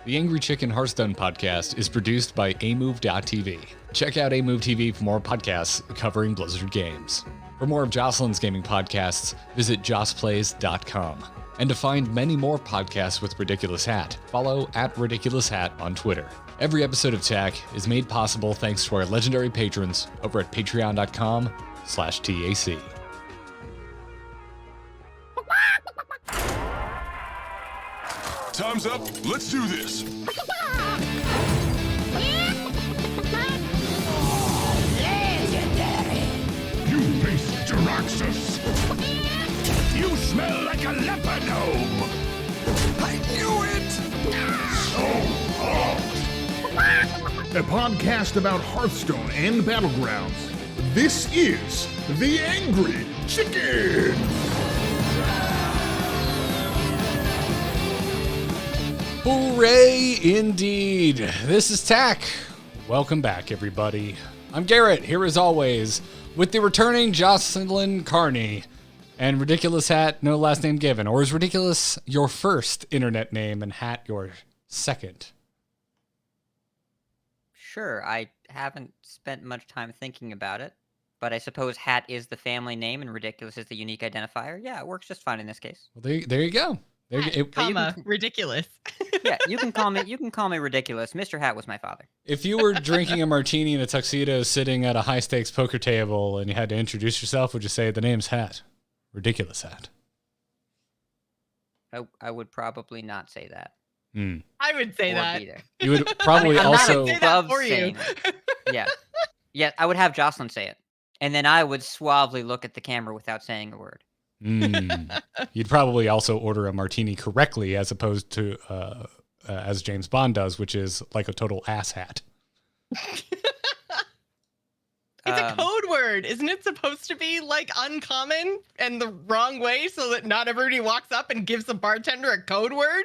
The Angry Chicken Hearthstone podcast is produced by amove.tv. Check out amove TV for more podcasts covering Blizzard games. For more of Jocelyn's gaming podcasts, visit jossplays.com. And to find many more podcasts with Ridiculous Hat, follow @RidiculousHat on Twitter. Every episode of Tech is made possible thanks to our legendary patrons over at patreon.com/TAC. Time's up. Let's do this. Legendary! You face Jaraxxus. You smell like a leopard gnome! I knew it. So hot. A podcast about Hearthstone and Battlegrounds. This is The Angry Chicken! Hooray indeed! This is Tack. Welcome back, everybody. I'm Garrett, here as always, with the returning Jocelyn Carney. And Ridiculous Hat, no last name given. Or is Ridiculous your first internet name and Hat your second? Sure, I haven't spent much time thinking about it, but I suppose Hat is the family name and Ridiculous is the unique identifier. Yeah, it works just fine in this case. Well, there you go. Ridiculous. Yeah, you can call me Ridiculous. Mr. Hat was my father. If you were drinking a martini in a tuxedo sitting at a high-stakes poker table and you had to introduce yourself, would you say the name's Hat? Ridiculous Hat. I would probably not say that. I would say that. Either. You would probably I'm also... say that for saying you. it. Yeah, I would have Jocelyn say it. And then I would suavely look at the camera without saying a word. You'd probably also order a martini correctly as opposed to as James Bond does, which is like a total ass hat. It's a code word. Isn't it supposed to be like uncommon and the wrong way so that not everybody walks up and gives the bartender a code word?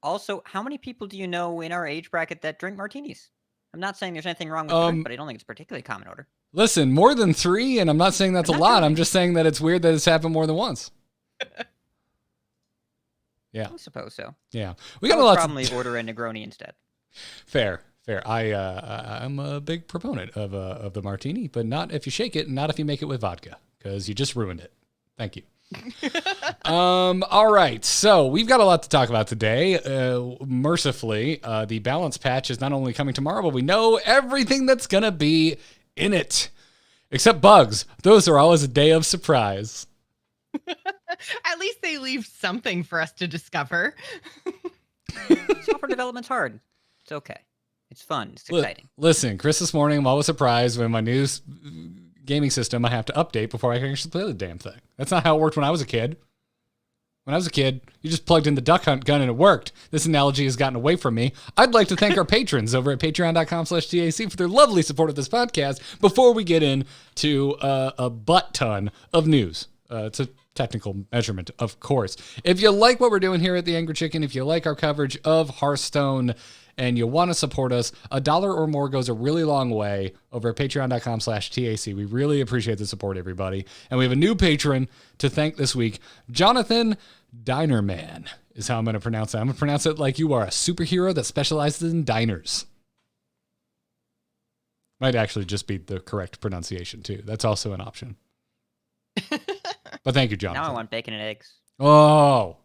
Also, how many people do you know in our age bracket that drink martinis? I'm not saying there's anything wrong with the drink, but I don't think it's particularly common order. Listen, more than 3, and I'm not saying that's a lot. I'm just saying that it's weird that it's happened more than once. Yeah. I suppose so. Yeah. We got a lot probably order a Negroni instead. Fair. I'm a big proponent of the martini, but not if you shake it and not if you make it with vodka, because you just ruined it. Thank you. All right, so we've got a lot to talk about today. Mercifully, the balance patch is not only coming tomorrow, but we know everything that's gonna be in it, except bugs. Those are always a day of surprise. At least they leave something for us to discover. Software development's hard. It's okay. It's fun. It's exciting. Listen, Chris, this morning I'm always surprised when my new gaming system I have to update before I can actually play the damn thing. That's not how it worked when I was a kid. When I was a kid, you just plugged in the duck hunt gun and it worked. This analogy has gotten away from me. I'd like to thank our patrons over at patreon.com/TAC for their lovely support of this podcast before we get into a butt ton of news. It's a technical measurement, of course. If you like what we're doing here at The Angry Chicken, if you like our coverage of Hearthstone, and you want to support us, $1 or more goes a really long way over at patreon.com/TAC. We really appreciate the support, everybody. And we have a new patron to thank this week. Jonathan Dinerman is how I'm going to pronounce that. I'm going to pronounce it like you are a superhero that specializes in diners. Might actually just be the correct pronunciation, too. That's also an option. But thank you, Jonathan. Now I want bacon and eggs. Oh.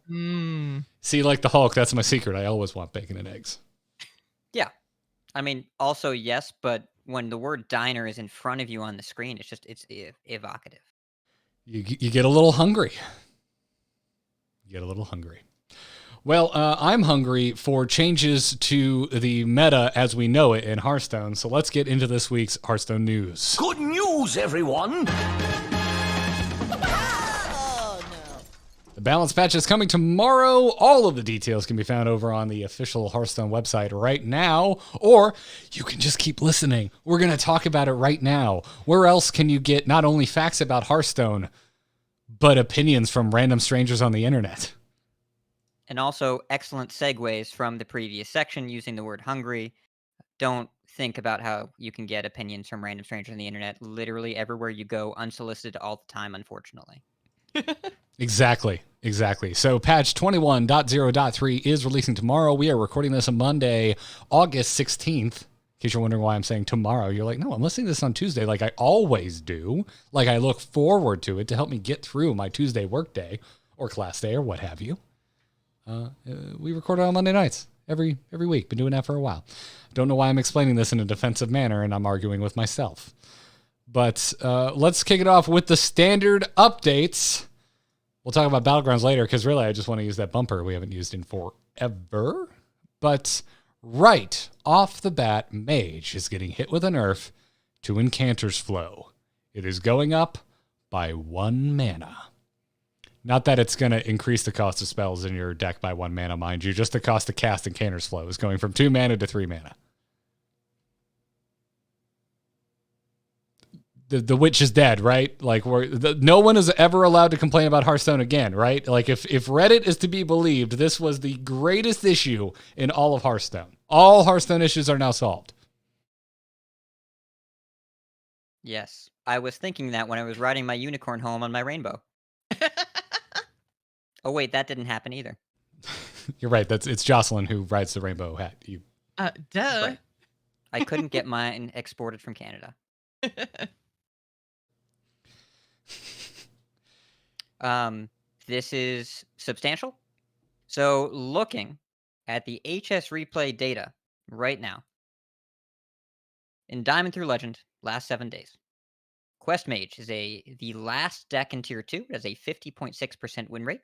See, like the Hulk, that's my secret. I always want bacon and eggs. Yeah. I mean, also, yes, but when the word diner is in front of you on the screen, it's evocative. You get a little hungry. Well, I'm hungry for changes to the meta as we know it in Hearthstone, so let's get into this week's Hearthstone news. Good news, everyone! The balance patch is coming tomorrow. All of the details can be found over on the official Hearthstone website right now, or you can just keep listening. We're going to talk about it right now. Where else can you get not only facts about Hearthstone, but opinions from random strangers on the internet? And also excellent segues from the previous section using the word hungry. Don't think about how you can get opinions from random strangers on the internet literally everywhere you go, unsolicited all the time, unfortunately. Exactly. So patch 21.0.3 is releasing tomorrow. We are recording this on Monday, August 16th. In case you're wondering why I'm saying tomorrow, you're like, no, I'm listening to this on Tuesday like I always do. Like I look forward to it to help me get through my Tuesday workday or class day or what have you. We record it on Monday nights every week. Been doing that for a while. Don't know why I'm explaining this in a defensive manner and I'm arguing with myself. But let's kick it off with the standard updates. We'll talk about Battlegrounds later because really I just want to use that bumper we haven't used in forever. But right off the bat, Mage is getting hit with a nerf to Incanter's Flow. It is going up by 1 mana. Not that it's going to increase the cost of spells in your deck by 1 mana, mind you. Just the cost to cast Incanter's Flow is going from 2 mana to 3 mana. The witch is dead, right? Like no one is ever allowed to complain about Hearthstone again, right? Like if Reddit is to be believed, this was the greatest issue in all of Hearthstone. All Hearthstone issues are now solved. Yes, I was thinking that when I was riding my unicorn home on my rainbow. Oh wait, that didn't happen either. You're right. It's Jocelyn who rides the rainbow hat. Duh. Right. I couldn't get mine exported from Canada. This is substantial. So looking at the HS replay data right now, in Diamond through Legend, last 7 days, Quest Mage is the last deck in Tier 2. It has a 50.6% win rate.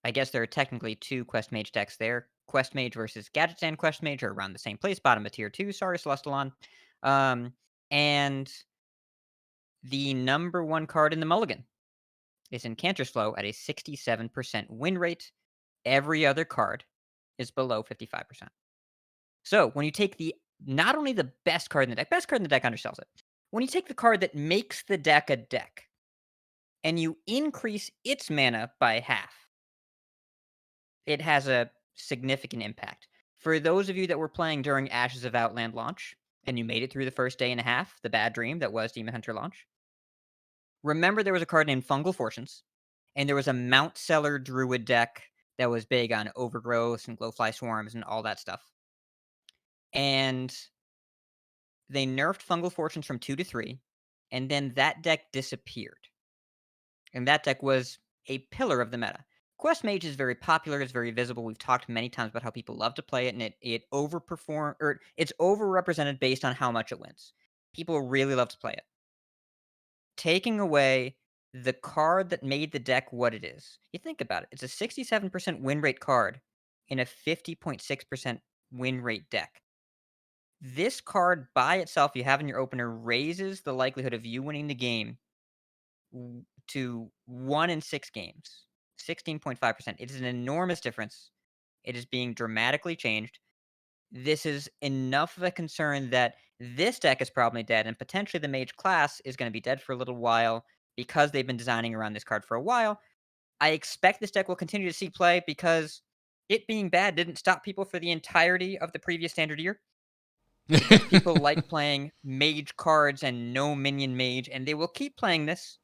I guess there are technically 2 Quest Mage decks there. Quest Mage versus Gadget Stand Quest Mage are around the same place, bottom of Tier 2. Sorry, Celestalon. And the number 1 card in the mulligan is Incanter's Flow at a 67% win rate. Every other card is below 55%. So when you take not only the best card in the deck undersells it. When you take the card that makes the deck a deck, and you increase its mana by half, it has a significant impact. For those of you that were playing during Ashes of Outland launch, and you made it through the first day and a half, the bad dream that was Demon Hunter launch, remember there was a card named Fungal Fortunes, and there was a Mount Cellar Druid deck that was big on Overgrowth and Glowfly Swarms and all that stuff. And they nerfed Fungal Fortunes from 2 to 3, and then that deck disappeared. And that deck was a pillar of the meta. Quest Mage is very popular, it's very visible. We've talked many times about how people love to play it, and it overperform, or it's overrepresented based on how much it wins. People really love to play it. Taking away the card that made the deck what it is. You think about it. It's a 67% win rate card in a 50.6% win rate deck. This card by itself, you have in your opener, raises the likelihood of you winning the game to 1 in 6 games. 16.5%. It is an enormous difference. It is being dramatically changed. This is enough of a concern that this deck is probably dead, and potentially the Mage class is going to be dead for a little while because they've been designing around this card for a while. I expect this deck will continue to see play because it being bad didn't stop people for the entirety of the previous standard year. Because people like playing Mage cards and no minion Mage, and they will keep playing this.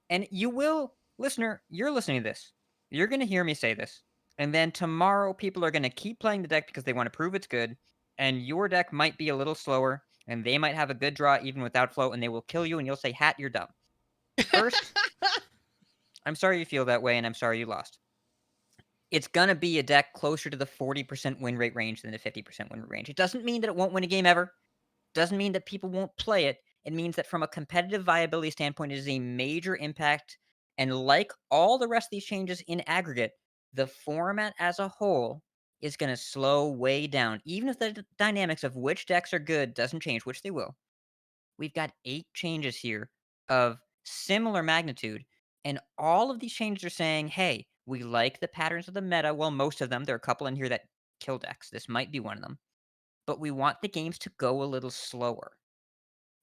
And you will, listener, you're listening to this. You're going to hear me say this. And then tomorrow, people are going to keep playing the deck because they want to prove it's good. And your deck might be a little slower, and they might have a good draw even without flow, and they will kill you, and you'll say, Hat, you're dumb. First, I'm sorry you feel that way, and I'm sorry you lost. It's going to be a deck closer to the 40% win rate range than the 50% win rate range. It doesn't mean that it won't win a game ever. It doesn't mean that people won't play it. It means that from a competitive viability standpoint, it is a major impact. And like all the rest of these changes in aggregate, the format as a whole is going to slow way down. Even if the dynamics of which decks are good doesn't change, which they will. We've got 8 changes here of similar magnitude. And all of these changes are saying, hey, we like the patterns of the meta. Well, most of them. There are a couple in here that kill decks. This might be one of them. But we want the games to go a little slower.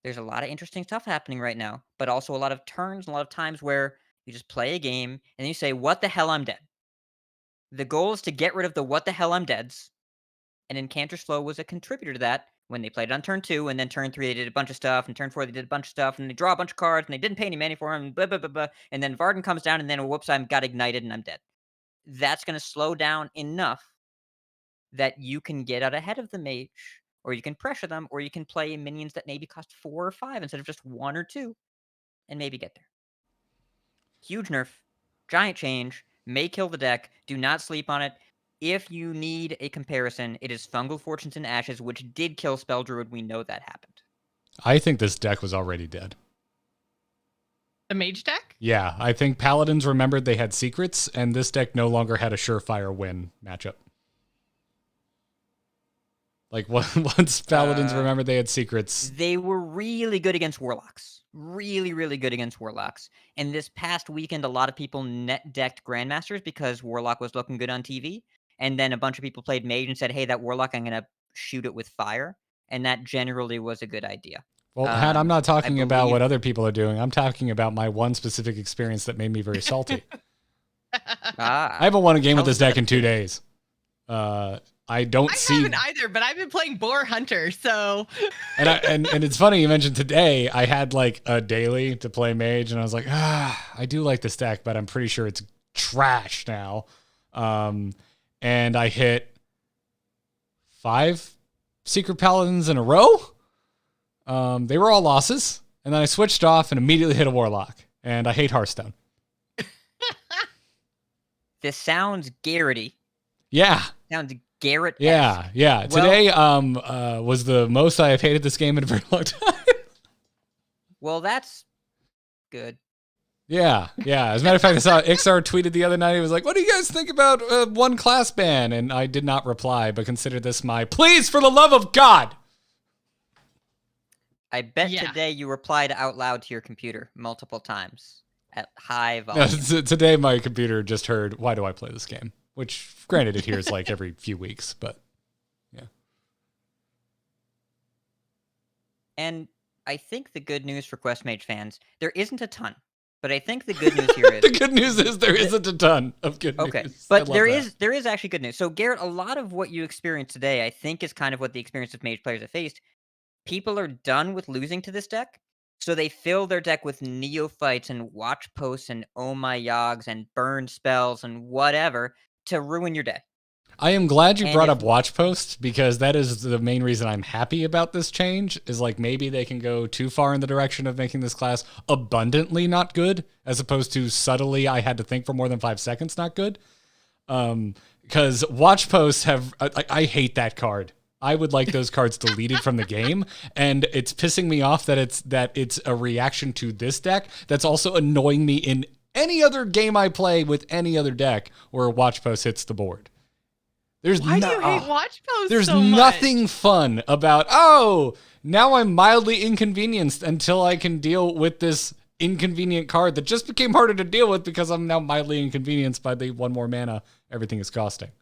There's a lot of interesting stuff happening right now, but also a lot of turns, a lot of times where you just play a game and then you say, what the hell, I'm dead. The goal is to get rid of the what the hell, I'm deads. And Incanter's Flow was a contributor to that, when they played it on turn 2, and then turn 3 they did a bunch of stuff, and turn 4 they did a bunch of stuff, and they draw a bunch of cards, and they didn't pay any money for them, and blah, blah, blah, blah. And then Varden comes down, and then, whoops, I got ignited, and I'm dead. That's going to slow down enough that you can get out ahead of the mage, or you can pressure them, or you can play minions that maybe cost 4 or 5 instead of just 1 or 2, and maybe get there. Huge nerf, giant change, may kill the deck. Do not sleep on it. If you need a comparison, it is Fungal Fortunes and Ashes, which did kill Spell Druid. We know that happened. I think this deck was already dead. The Mage deck? Yeah, I think Paladins remembered they had secrets, and this deck no longer had a surefire win matchup. Like, once Paladins remembered they had secrets. They were really good against Warlocks. Really, really good against Warlocks. And this past weekend, a lot of people net-decked Grandmasters because Warlock was looking good on TV. And then a bunch of people played Mage and said, hey, that Warlock, I'm going to shoot it with fire. And that generally was a good idea. Well, Hat, I'm not talking about what other people are doing. I'm talking about my one specific experience that made me very salty. I haven't won a game with this deck in 2 days. I haven't either, but I've been playing Boar Hunter, so. and it's funny you mentioned today. I had like a daily to play Mage, and I was like, I do like this deck, but I'm pretty sure it's trash now. And I hit 5 Secret Paladins in a row. They were all losses, and then I switched off and immediately hit a Warlock. And I hate Hearthstone. This sounds Garrett-y. Yeah. Sounds Garrett. Yeah. Well, today was the most I have hated this game in a very long time. Well, that's good. Yeah. As a matter of fact, I saw Ixar tweeted the other night. He was like, what do you guys think about one class ban? And I did not reply, but consider this my please for the love of God. I bet today you replied out loud to your computer multiple times at high volume. Today my computer just heard, why do I play this game? Which, granted, it hears like every few weeks, but yeah. And I think the good news for Quest Mage fans, there isn't a ton, but I think the good news here is... The good news is there isn't a ton of good news. Okay, but there is actually good news. So, Garrett, a lot of what you experienced today, I think, is kind of what the experience of Mage players have faced. People are done with losing to this deck, so they fill their deck with neophytes and watch posts and oh my yogs and burn spells and whatever to ruin your day. I am glad you brought up watch posts, because that is the main reason I'm happy about this change, is like maybe they can go too far in the direction of making this class abundantly not good, as opposed to subtly I had to think for more than 5 seconds not good. Because watch posts have, I hate that card. I would like those cards deleted from the game, and it's pissing me off that it's a reaction to this deck that's also annoying me in any other game I play with any other deck where a watch post hits the board. Why do you hate watch posts There's so much? nothing fun about, now I'm mildly inconvenienced until I can deal with this inconvenient card that just became harder to deal with because I'm now mildly inconvenienced by the 1 more mana everything is costing.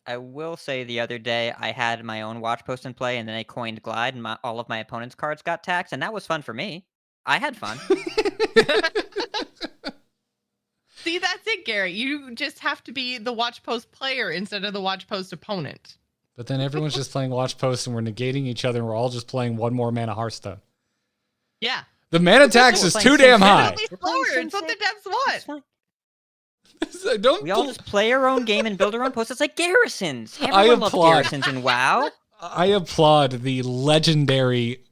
I will say the other day I had my own watch post in play, and then I coined Glide, and all of my opponent's cards got taxed, and that was fun for me. I had fun. See, that's it, Gary. You just have to be the watch post player instead of the watch post opponent. But then everyone's just playing watch posts, and we're negating each other, and we're all just playing 1 more mana Hearthstone. Yeah. The mana tax is too damn high. It's what the devs want. We all just play our own game and build our own posts. It's like garrisons. Everyone loves garrisons in WoW. I applaud the legendary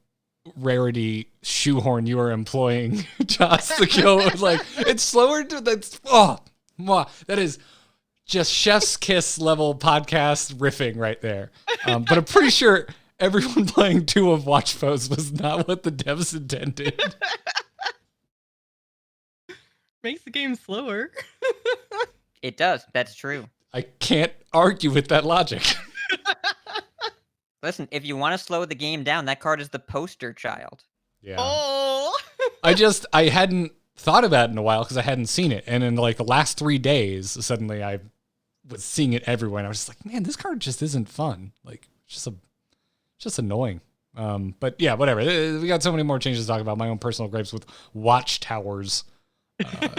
rarity shoehorn you are employing, Joss, to go like it's slower to that is just chef's kiss level podcast riffing right there. But I'm pretty sure everyone playing 2 of watch posts was not what the devs intended. Makes the game slower. It does. That's true. I can't argue with that logic. Listen, if you want to slow the game down, that card is the poster child. Yeah. Oh. I hadn't thought about it in a while because I hadn't seen it. And in like the last 3 days, suddenly I was seeing it everywhere. And I was just like, man, this card just isn't fun. Like, it's just annoying. But yeah, whatever. We got so many more changes to talk about. My own personal gripes with watchtowers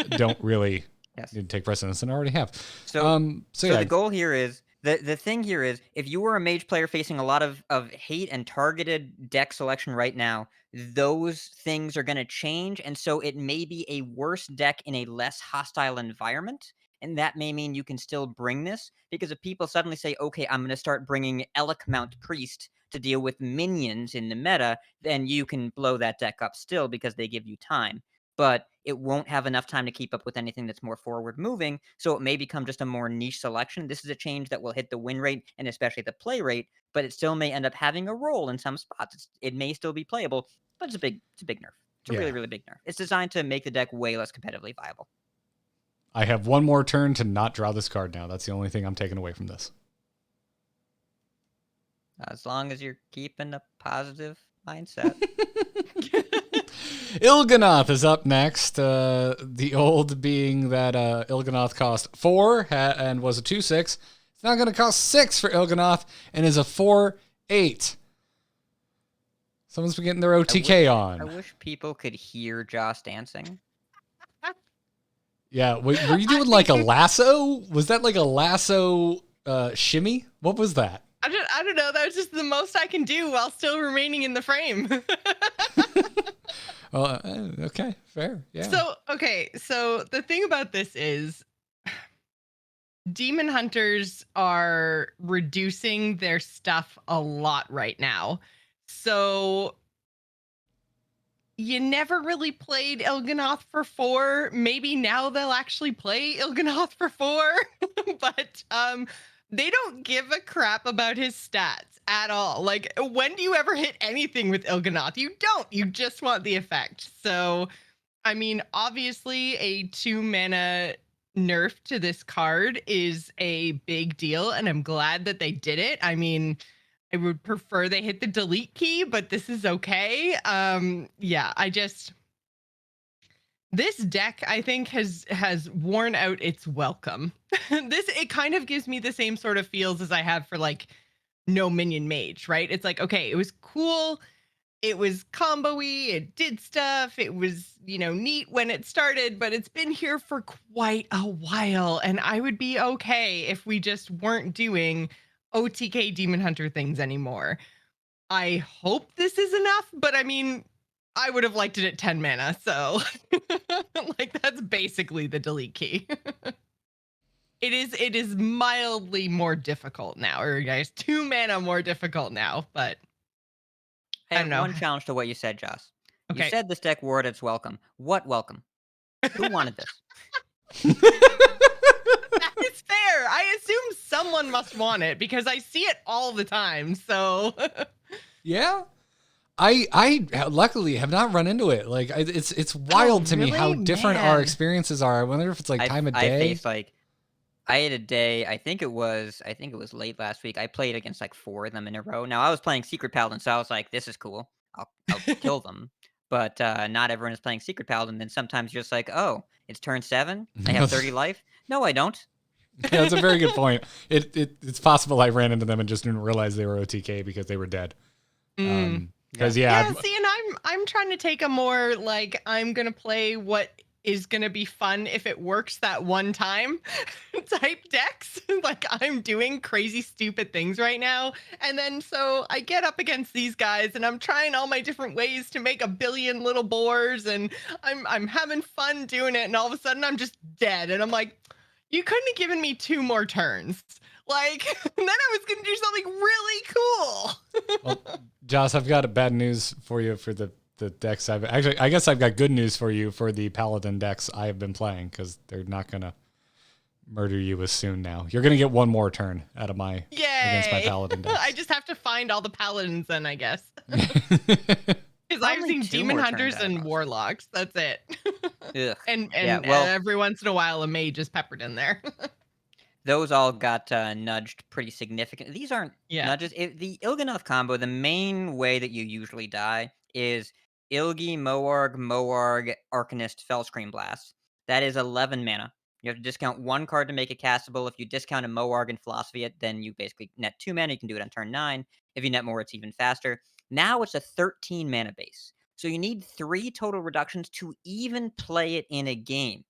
don't really need to take precedence, and I already have. So yeah. the goal here is The thing here is, if you were a Mage player facing a lot of hate and targeted deck selection right now, those things are going to change, and so it may be a worse deck in a less hostile environment, and that may mean you can still bring this, because if people suddenly say, okay, I'm going to start bringing Elk Mount Priest to deal with minions in the meta, then you can blow that deck up still because they give you time. But it won't have enough time to keep up with anything that's more forward moving, so it may become just a more niche selection. This is a change that will hit the win rate and especially the play rate, but it still may end up having a role in some spots. It may still be playable, but it's a big nerf. It's a really, really big nerf. It's designed to make the deck way less competitively viable. I have one more turn to not draw this card now. That's the only thing I'm taking away from this. As long as you're keeping a positive mindset. Il'gynoth is up next. The old being that Il'gynoth cost 4 and was a 2/6. It's now going to cost 6 for Il'gynoth and is a 4/8. Someone's been getting their OTK on. I wish people could hear Joss dancing. Yeah, were you doing like a lasso? Was that like a lasso shimmy? What was that? I don't know. That was just the most I can do while still remaining in the frame. Well, okay, fair. Yeah. So the thing about this is demon hunters are reducing their stuff a lot right now. So you never really played Il'gynoth for 4. Maybe now they'll actually play Il'gynoth for 4. But they don't give a crap about his stats at all. Like, when do you ever hit anything with Il'gynoth? You don't. You just want the effect. So, I mean, obviously, a 2-mana nerf to this card is a big deal, and I'm glad that they did it. I mean, I would prefer they hit the delete key, but this is okay. Yeah, this deck, I think, has worn out its welcome. It kind of gives me the same sort of feels as I have for like no minion mage, right? It's like, okay, it was cool, it was combo-y, it did stuff, it was, neat when it started, but it's been here for quite a while, and I would be okay if we just weren't doing OTK Demon Hunter things anymore. I hope this is enough, but I mean, I would have liked it at 10 mana, so like that's basically the delete key. It is mildly more difficult now, or guys, 2 mana more difficult now, but I don't have know. one challenge to what you said, Joss. Okay. You said this deck wore its welcome. What welcome? Who wanted this? That is fair. I assume someone must want it because I see it all the time. So Yeah. I luckily have not run into it. Like it's wild to me how really? different Man. our experiences are. I wonder if it's like time of day. I faced I had a day, I think it was late last week. I played against like 4 of them in a row. Now I was playing Secret Paladin, so I was like, this is cool. I'll kill them. But not everyone is playing Secret Paladin. Then sometimes you're just like, oh, it's turn 7. I have 30 life. No, I don't. Yeah, that's a very good point. It's possible I ran into them and just didn't realize they were OTK because they were dead. Because yeah, see, and I'm trying to take a more like I'm gonna play what is gonna be fun if it works that one time type decks. Like I'm doing crazy stupid things right now, and then so I get up against these guys and I'm trying all my different ways to make a billion little boars, and I'm having fun doing it, and all of a sudden I'm just dead, and I'm like, you couldn't have given me 2 more turns. Like, then I was gonna do something really cool. Well, Joss, I've got bad news for you for the decks. I guess I've got good news for you for the Paladin decks I have been playing, because they're not gonna murder you as soon now. You're gonna get one more turn out of my against my Paladin decks. I just have to find all the Paladins then, I guess. Because I've Probably seen 2 Demon more Hunters turns out of and most. Warlocks. That's it. Ugh. and Yeah, well- every once in a while a Mage is peppered in there. Those all got nudged pretty significantly. These aren't Yeah. nudges. The Il'gynoth combo, the main way that you usually die is Ilgi, Moarg, Arcanist, Fellscream Blast. That is 11 mana. You have to discount 1 card to make it castable. If you discount a Moarg and Philosophy it, then you basically net 2 mana. You can do it on turn 9. If you net more, it's even faster. Now it's a 13 mana base. So you need 3 total reductions to even play it in a game.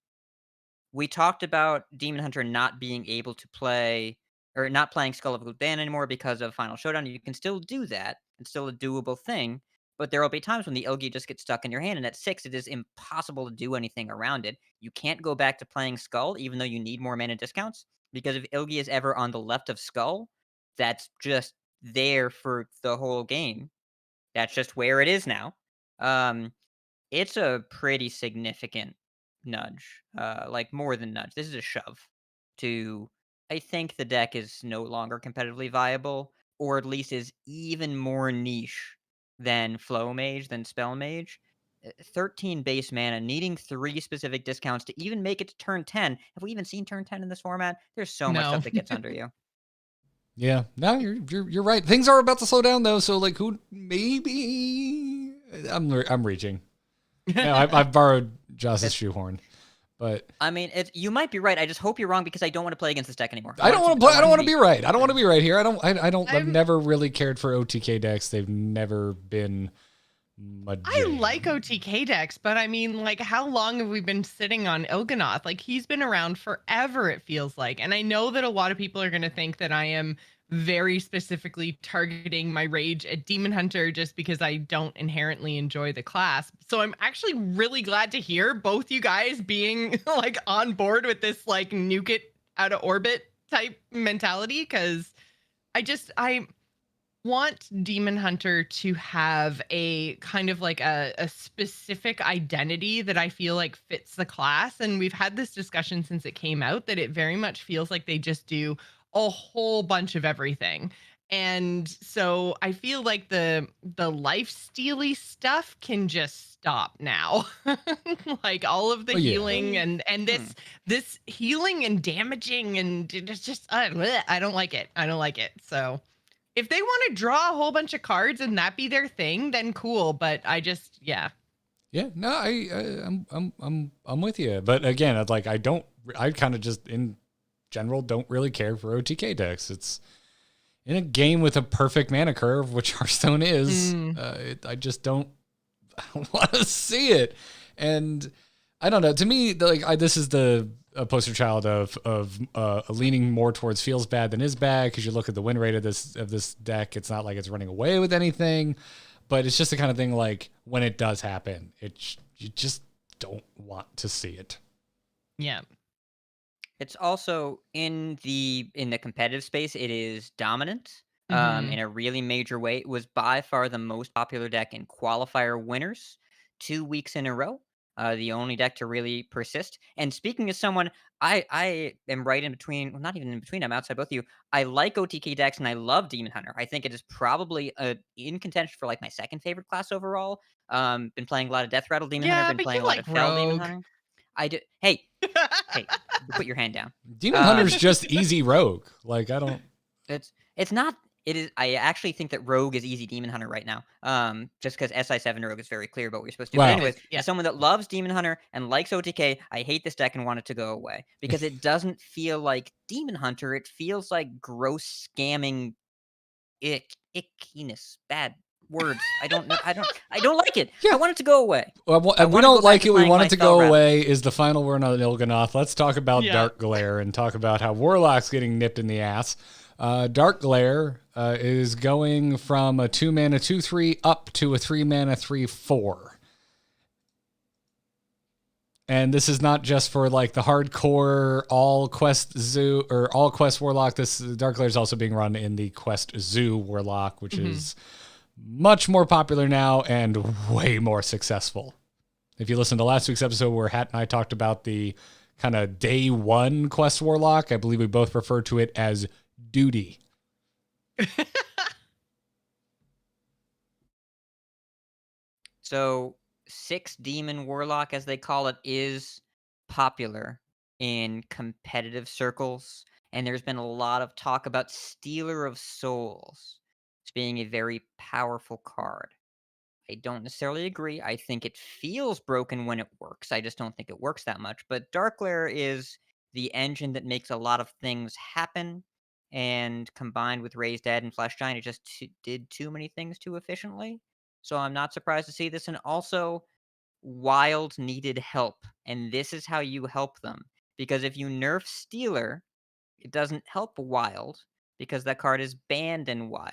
We talked about Demon Hunter not being able to play or not playing Skull of Gul'dan anymore because of Final Showdown. You can still do that. It's still a doable thing. But there will be times when the Ilgi just gets stuck in your hand, and at 6, it is impossible to do anything around it. You can't go back to playing Skull, even though you need more mana discounts, because if Ilgi is ever on the left of Skull, that's just there for the whole game. That's just where it is now. It's a pretty significant nudge, like more than nudge. This is a shove to. I think the deck is no longer competitively viable, or at least is even more niche than Flow Mage, than Spell Mage. 13 base mana, needing 3 specific discounts to even make it to turn 10. Have we even seen turn 10 in this format? There's so much No. stuff that gets under you. Yeah, no, you're right. Things are about to slow down though, so like who maybe I'm reaching. Yeah, I've borrowed Joss's shoehorn, but I mean, you might be right. I just hope you're wrong because I don't want to play against this deck anymore. I don't want to play. I don't want to be right. I don't want to I'm- be right here. I've never really cared for OTK decks. They've never been. My I jam. like OTK decks, but I mean, like, how long have we been sitting on Il'gynoth? Like, he's been around forever, it feels like. And I know that a lot of people are going to think that I am very specifically targeting my rage at Demon Hunter just because I don't inherently enjoy the class. So I'm actually really glad to hear both you guys being like on board with this like nuke it out of orbit type mentality, because I want Demon Hunter to have a kind of like a specific identity that I feel like fits the class. And we've had this discussion since it came out that it very much feels like they just do a whole bunch of everything. And so I feel like the life steely stuff can just stop now. Like all of the Oh, yeah. healing and this healing and damaging, and it's just I don't like it. I don't like it. So if they want to draw a whole bunch of cards and that be their thing, then cool. But I just, yeah. Yeah, no, I'm with you. But again, I kind of just in general don't really care for OTK decks. It's in a game with a perfect mana curve, which Hearthstone is. I just don't want to see it, and I don't know. To me, this is a poster child of leaning more towards feels bad than is bad, because you look at the win rate of this deck. It's not like it's running away with anything, but it's just the kind of thing like when it does happen, you just don't want to see it. Yeah. It's also in the competitive space, it is dominant in a really major way. It was by far the most popular deck in qualifier winners 2 weeks in a row. The only deck to really persist. And speaking as someone, I am right in between. Well, not even in between. I'm outside both of you. I like OTK decks and I love Demon Hunter. I think it is probably in contention for like my second favorite class overall. Been playing a lot of Death Rattle Demon Hunter. Yeah, Been but playing you a lot like of Fell Demon Rogue. Hunter. I do. Hey, put your hand down. Demon Hunter's just easy rogue. Like I don't. It's not. It is. I actually think that Rogue is easy Demon Hunter right now. Just because SI7 Rogue is very clear about what you're supposed to do. Wow. But anyways, Yeah. as someone that loves Demon Hunter and likes OTK, I hate this deck and want it to go away because it doesn't feel like Demon Hunter. It feels like gross scamming, ickiness, bad words. I don't know. I don't like it. Yeah. I want it to go away. Well, I we wanna don't go back like to it. We playing want my it to Spell go Rattle. away. Is the final word on Il'gynoth. Let's talk about Yeah. Dark Glare and talk about how Warlock's getting nipped in the ass. Dark Glare is going from a 2-mana 2/3 up to a 3-mana 3/4. And this is not just for like the hardcore all quest zoo or all quest warlock. This Dark Glare is also being run in the quest zoo warlock, which is much more popular now and way more successful. If you listen to last week's episode where Hat and I talked about the kind of day one quest warlock, I believe we both refer to it as duty. So 6 Demon Warlock, as they call it, is popular in competitive circles. And there's been a lot of talk about Stealer of Souls as being a very powerful card. I don't necessarily agree. I think it feels broken when it works. I just don't think it works that much. But Dark Glare is the engine that makes a lot of things happen. And combined with Raised Dead and Flesh Giant, it just did too many things too efficiently. So I'm not surprised to see this. And also, Wild needed help. And this is how you help them. Because if you nerf Stealer, it doesn't help Wild because that card is banned in Wild.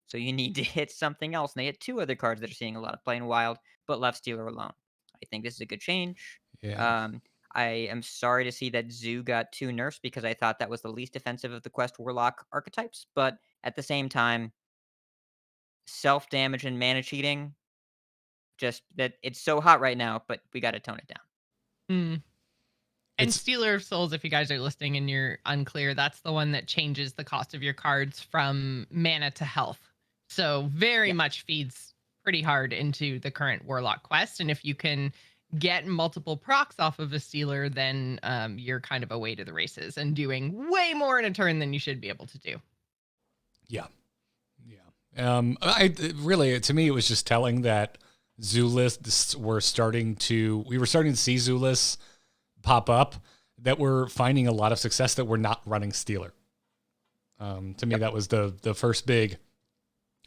So you need to hit something else. And they hit 2 other cards that are seeing a lot of play in Wild, but left Stealer alone. I think this is a good change. Yeah. I am sorry to see that Zoo got 2 nerfs because I thought that was the least offensive of the Quest Warlock archetypes. But at the same time, self-damage and mana cheating, just that it's so hot right now, but we got to tone it down. And It's- Stealer of Souls, if you guys are listening and you're unclear, that's the one that changes the cost of your cards from mana to health. So very much feeds pretty hard into the current Warlock quest. And if you can get multiple procs off of a Stealer, then you're kind of away to the races and doing way more in a turn than you should be able to do. Yeah. To me, it was just telling that Zoolists we were starting to see Zoolists pop up that were finding a lot of success that were not running Stealer. To me, that was the first big,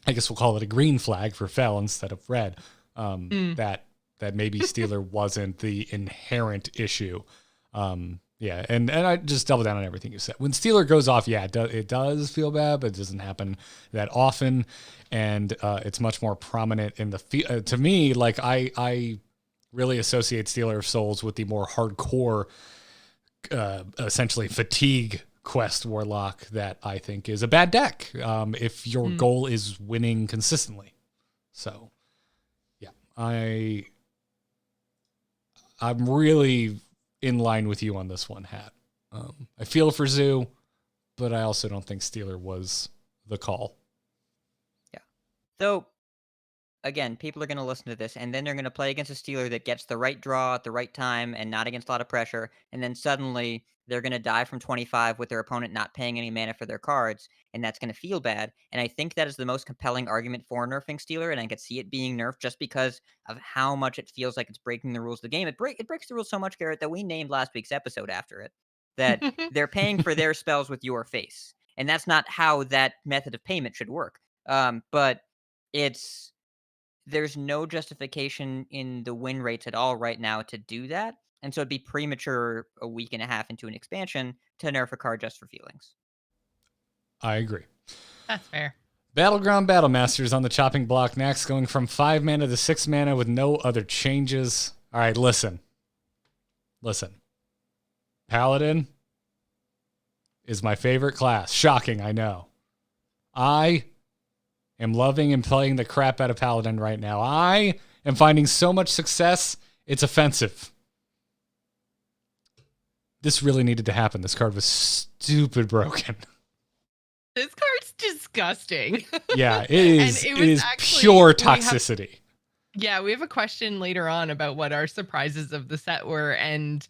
I guess we'll call it a green flag for Fel instead of red. That maybe Stealer wasn't the inherent issue. And I just double down on everything you said. When Stealer goes off, it does feel bad, but it doesn't happen that often, and it's much more prominent in the to me. Like I really associate Stealer of Souls with the more hardcore, essentially fatigue quest Warlock that I think is a bad deck if your goal is winning consistently. So, yeah, I'm really in line with you on this one, Hat. I feel for Zoo, but I also don't think Stealer was the call. Yeah. So, again, people are going to listen to this, and then they're going to play against a Stealer that gets the right draw at the right time and not against a lot of pressure, and then suddenly they're going to die from 25 with their opponent not paying any mana for their cards, and that's going to feel bad. And I think that is the most compelling argument for nerfing Stealer, and I could see it being nerfed just because of how much it feels like it's breaking the rules of the game. It breaks the rules so much, Garrett, that we named last week's episode after it, that they're paying for their spells with your face. And that's not how that method of payment should work. But there's no justification in the win rates at all right now to do that. And so it'd be premature a week and a half into an expansion to nerf a card just for feelings. I agree. That's fair. Battleground Battlemasters on the chopping block next, going from 5 mana to 6 mana with no other changes. All right, listen. Paladin is my favorite class. Shocking, I know. I am loving and playing the crap out of Paladin right now. I am finding so much success, it's offensive. This really needed to happen. This card was stupid broken. This card's disgusting. Yeah, it is. And It is actually, pure toxicity. we have a question later on about what our surprises of the set were, and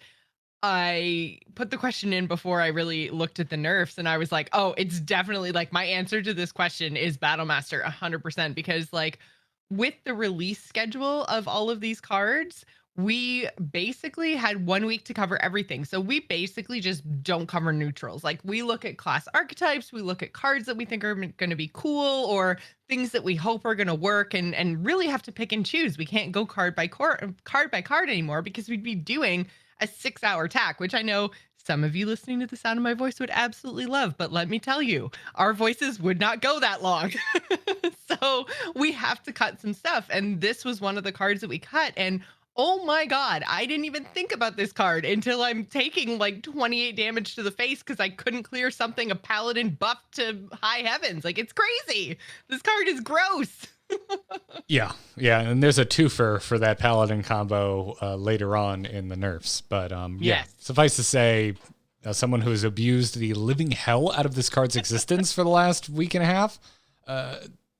I put the question in before I really looked at the nerfs, and I was like, oh, it's definitely like my answer to this question is Battlemaster 100%, because like with the release schedule of all of these cards, we basically had 1 week to cover everything. So we basically just don't cover neutrals. Like we look at class archetypes, we look at cards that we think are going to be cool or things that we hope are going to work, and really have to pick and choose. We can't go card by card anymore because we'd be doing a 6-hour tack, which I know some of you listening to the sound of my voice would absolutely love, but let me tell you, our voices would not go that long. So we have to cut some stuff. And this was one of the cards that we cut. And oh my God, I didn't even think about this card until I'm taking like 28 damage to the face because I couldn't clear something a Paladin buff to high heavens. Like, it's crazy. This card is gross. Yeah, and there's a twofer for that Paladin combo later on in the nerfs. But Yes. suffice to say, someone who has abused the living hell out of this card's existence for the last week and a half,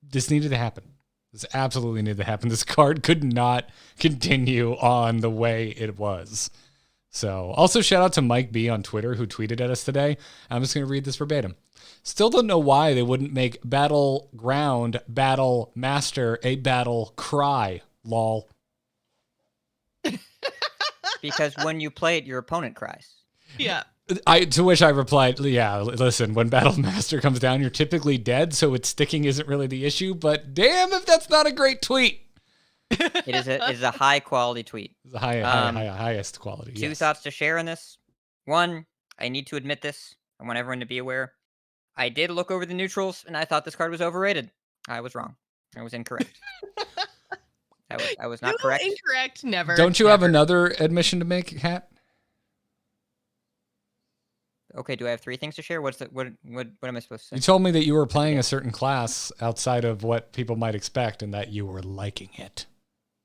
this needed to happen. This absolutely needed to happen. This card could not continue on the way it was. So, also shout out to Mike B on Twitter who tweeted at us today. I'm just going to read this verbatim. Still don't know why they wouldn't make Battleground Battle Master a battle cry. Lol. Because when you play it, your opponent cries. Yeah. To which I replied, yeah, listen, when Battle Master comes down, you're typically dead, so its sticking isn't really the issue, but damn if that's not a great tweet. It is a high quality tweet. It's the highest quality. Two yes. thoughts to share on this. One, I need to admit this. I want everyone to be aware. I did look over the neutrals, and I thought this card was overrated. I was wrong. I was incorrect. I was not correct. Incorrect. Never. Don't you have another admission to make, Hat? Okay, do I have 3 things to share? What am I supposed to say? You told me that you were playing a certain class outside of what people might expect and that you were liking it.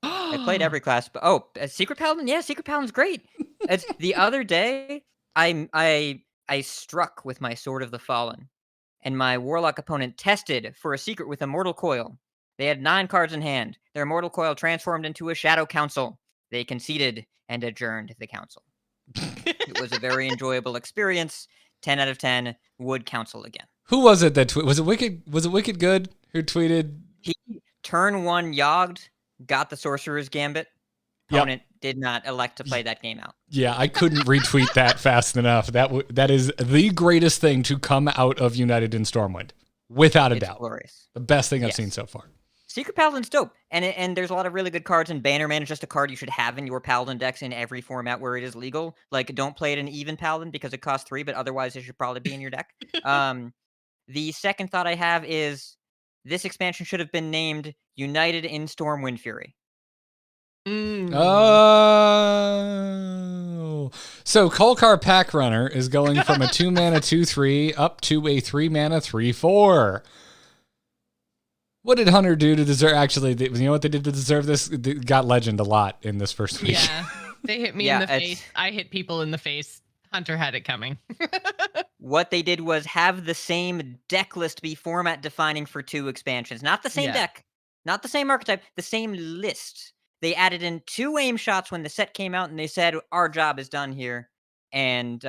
I played every class, but Secret Paladin? Yeah, Secret Paladin's great. The other day, I struck with my Sword of the Fallen, and my Warlock opponent tested for a secret with Immortal Coil. They had 9 cards in hand. Their Immortal Coil transformed into a Shadow Council. They conceded and adjourned the council. It was a very enjoyable experience. 10 out of 10 would counsel again. Who was it that was it Wicked? Was it Wicked Good who tweeted? He turn 1 yogged, got the Sorcerer's Gambit. Opponent did not elect to play that game out. Yeah, I couldn't retweet that fast enough. That is the greatest thing to come out of United in Stormwind, without a doubt. Glorious. The best thing I've seen so far. Secret Paladin's dope, and there's a lot of really good cards, and Bannerman is just a card you should have in your Paladin decks in every format where it is legal. Like, don't play it in Even Paladin because it costs 3, but otherwise it should probably be in your deck. The second thought I have is this expansion should have been named United in Stormwind Fury. Oh. So Kolkar Pack Runner is going from a 2-mana 2/3 up to a 3-mana 3/4. What did Hunter do to deserve? Actually, you know what they did to deserve this? They got Legend a lot in this first week. Yeah, they hit me in the face. I hit people in the face. Hunter had it coming. What they did was have the same deck list be format defining for 2 expansions. Not the same deck, not the same archetype, the same list. They added in 2 aim shots when the set came out, and they said, our job is done here. And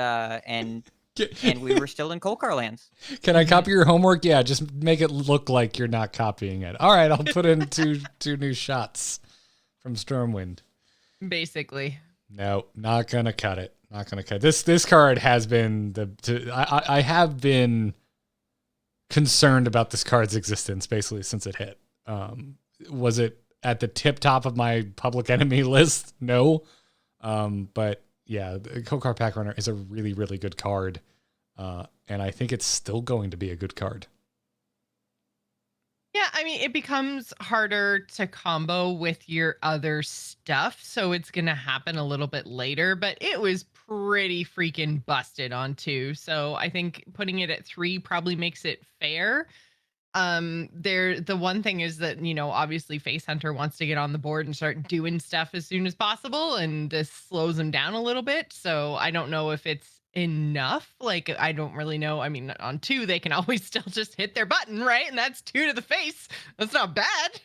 we were still in Kolkar lands. Can I copy your homework? Yeah, just make it look like you're not copying it. All right, I'll put in two new shots from Stormwind. Basically. No, not gonna cut it. Not gonna cut it. This card has been I have been concerned about this card's existence basically since it hit. Was it at the tip top of my public enemy list? No. But yeah, the Kolkar Pack Runner is a really, really good card. And I think it's still going to be a good card. Yeah, I mean, it becomes harder to combo with your other stuff, so it's going to happen a little bit later, but it was pretty freaking busted on 2, so I think putting it at 3 probably makes it fair. The one thing is that, obviously Face Hunter wants to get on the board and start doing stuff as soon as possible, and this slows him down a little bit, so I don't know if it's enough. Like, I don't really know. I mean, on 2 they can always still just hit their button, right? And that's 2 to the face. That's not bad.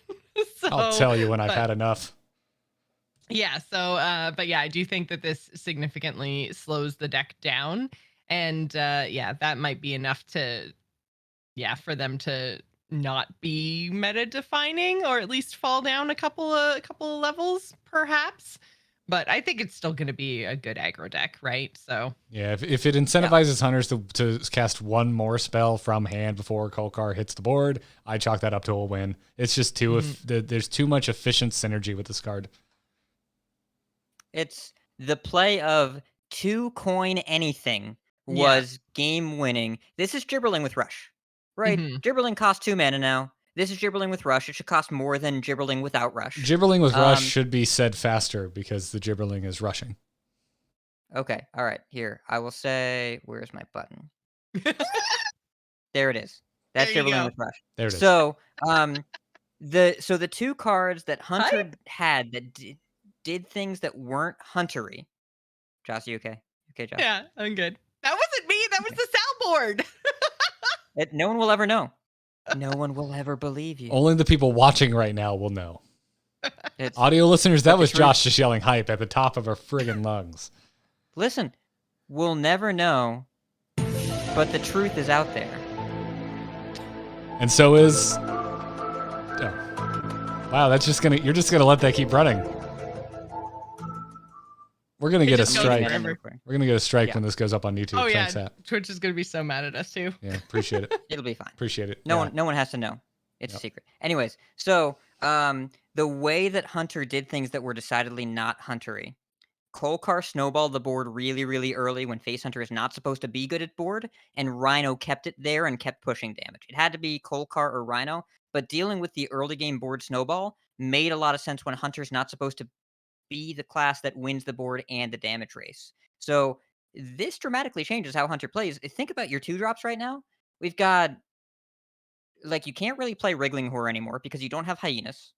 I'll tell you when I've had enough. Yeah, so but yeah, I do think that this significantly slows the deck down, and that might be enough to for them to not be meta defining, or at least fall down a couple of levels perhaps. But I think it's still going to be a good aggro deck, right? So yeah, if it incentivizes hunters to cast 1 more spell from hand before Kolkar hits the board, I chalk that up to a win. It's just there's too much efficient synergy with this card. It's the play of 2 coin anything was game winning. This is Gibberling with Rush, right? Gibberling costs 2 mana now. This is Gibberling with Rush. It should cost more than Gibberling without Rush. Gibberling with Rush should be said faster because the Gibberling is rushing. Okay, all right. Here, I will say, where's my button? There it is. That's Gibberling with Rush. There it is. So, the 2 cards that Hunter had that did things that weren't huntery. Josh, you okay? Okay, Josh? Yeah, I'm good. That wasn't me. That was the soundboard. No one will ever know. No one will ever believe you. Only the people watching right now will know. Audio listeners, that was Josh just yelling hype at the top of our friggin' lungs. Listen, we'll never know, but the truth is out there. And so is... Wow, you're just gonna let that keep running. We're gonna get a strike. We're gonna get a strike when this goes up on YouTube. Oh yeah, Thanks, Twitch is gonna be so mad at us too. Yeah, appreciate it. It'll be fine. Appreciate it. No one has to know. It's a secret. Anyways, so the way that Hunter did things that were decidedly not huntery, Kolkar snowballed the board really, really early when Face Hunter is not supposed to be good at board, and Rhino kept it there and kept pushing damage. It had to be Kolkar or Rhino, but dealing with the early game board snowball made a lot of sense when Hunter's not supposed to be the class that wins the board and the damage race. So this dramatically changes how Hunter plays. Think about your 2-drops right now. We've got, like, you can't really play Wriggling Horror anymore because you don't have Hyenas.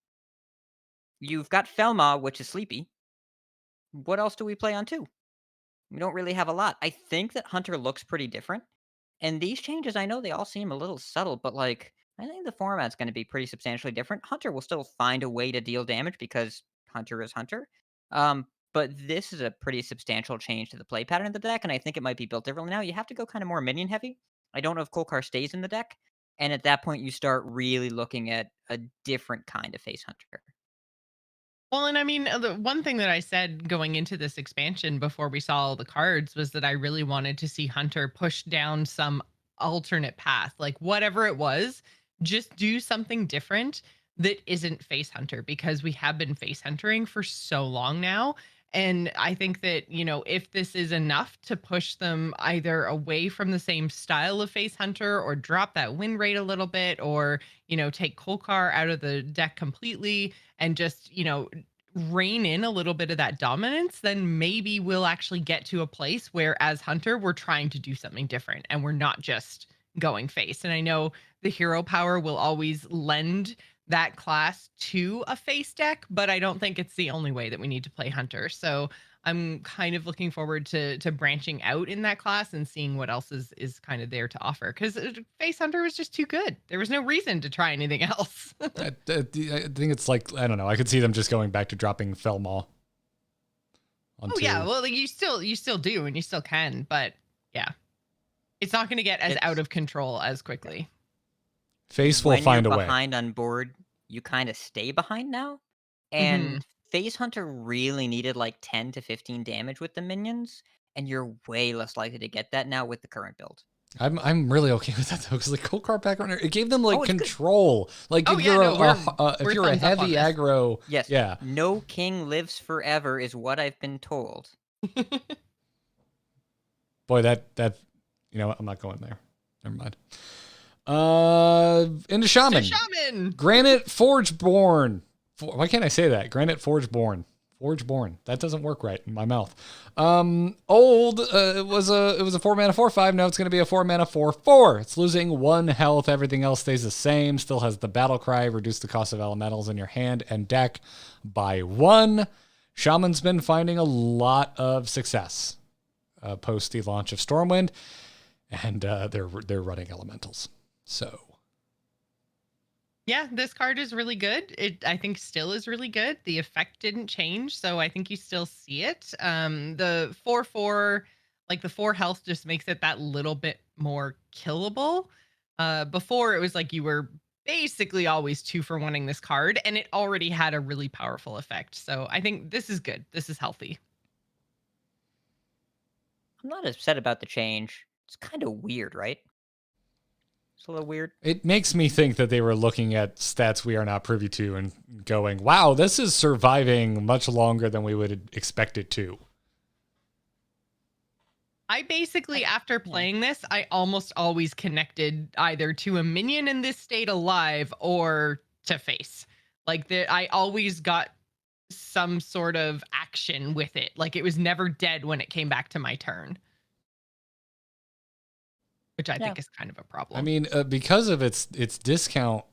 You've got Felma, which is sleepy. What else do we play on 2? We don't really have a lot. I think that Hunter looks pretty different. And these changes, I know they all seem a little subtle, but like, I think the format's going to be pretty substantially different. Hunter will still find a way to deal damage because Hunter is Hunter. But this is a pretty substantial change to the play pattern of the deck, and I think it might be built differently now. You have to go kind of more minion heavy. I don't know if Kolkar stays in the deck. And at that point, you start really looking at a different kind of Face Hunter. Well, and I mean, the one thing that I said going into this expansion before we saw all the cards was that I really wanted to see Hunter push down some alternate path, like whatever it was, just do something different that isn't Face Hunter, because we have been Face Huntering for so long now. And I think that, you know, if this is enough to push them either away from the same style of Face Hunter or drop that win rate a little bit, or, you know, take Kolkar out of the deck completely and just, you know, rein in a little bit of that dominance, then maybe we'll actually get to a place where as Hunter, we're trying to do something different and we're not just going face. And I know the hero power will always lend that class to a face deck, but I don't think it's the only way that we need to play Hunter. So I'm kind of looking forward to branching out in that class and seeing what else is kind of there to offer, because face Hunter was just too good. There was no reason to try anything else. I think it's like, I don't know. I could see them just going back to dropping Felmaw. Oh yeah, well, like, you still do, and you still can, but yeah, it's not going to get as out of control as quickly. Face will find a way. When you're behind on board, you kind of stay behind now. And Face Hunter really needed like 10 to 15 damage with the minions, and you're way less likely to get that now with the current build. I'm really okay with that though, because like Kolkar background, it gave them like control. Like if you're a heavy aggro, yes, yeah, no king lives forever is what I've been told. Boy, that you know what? I'm not going there. Never mind. Into Shaman. Granite Forgeborn. Why can't I say that? Granite Forgeborn. Forgeborn. That doesn't work right in my mouth. Old. It was a 4 mana 4/5. Now it's going to be a 4 mana 4/4. It's losing 1 health. Everything else stays the same. Still has the battle cry. Reduce the cost of elementals in your hand and deck by 1. Shaman's been finding a lot of success post the launch of Stormwind, and they're running elementals. So, yeah, this card is really good. It, I think, still is really good. The effect didn't change, so I think you still see it. The 4/4, like the 4 health, just makes it that little bit more killable. Before, it was like you were basically always 2 for 1ing this card, and it already had a really powerful effect. So I think this is good. This is healthy. I'm not upset about the change. It's kind of weird, right? It's a little weird. It makes me think that they were looking at stats we are not privy to and going, wow, this is surviving much longer than we would expect it to. I basically, after playing this, I almost always connected either to a minion in this state alive or to face. Like, I always got some sort of action with it. Like, it was never dead when it came back to my turn. Which I think is kind of a problem. I mean, because of its discount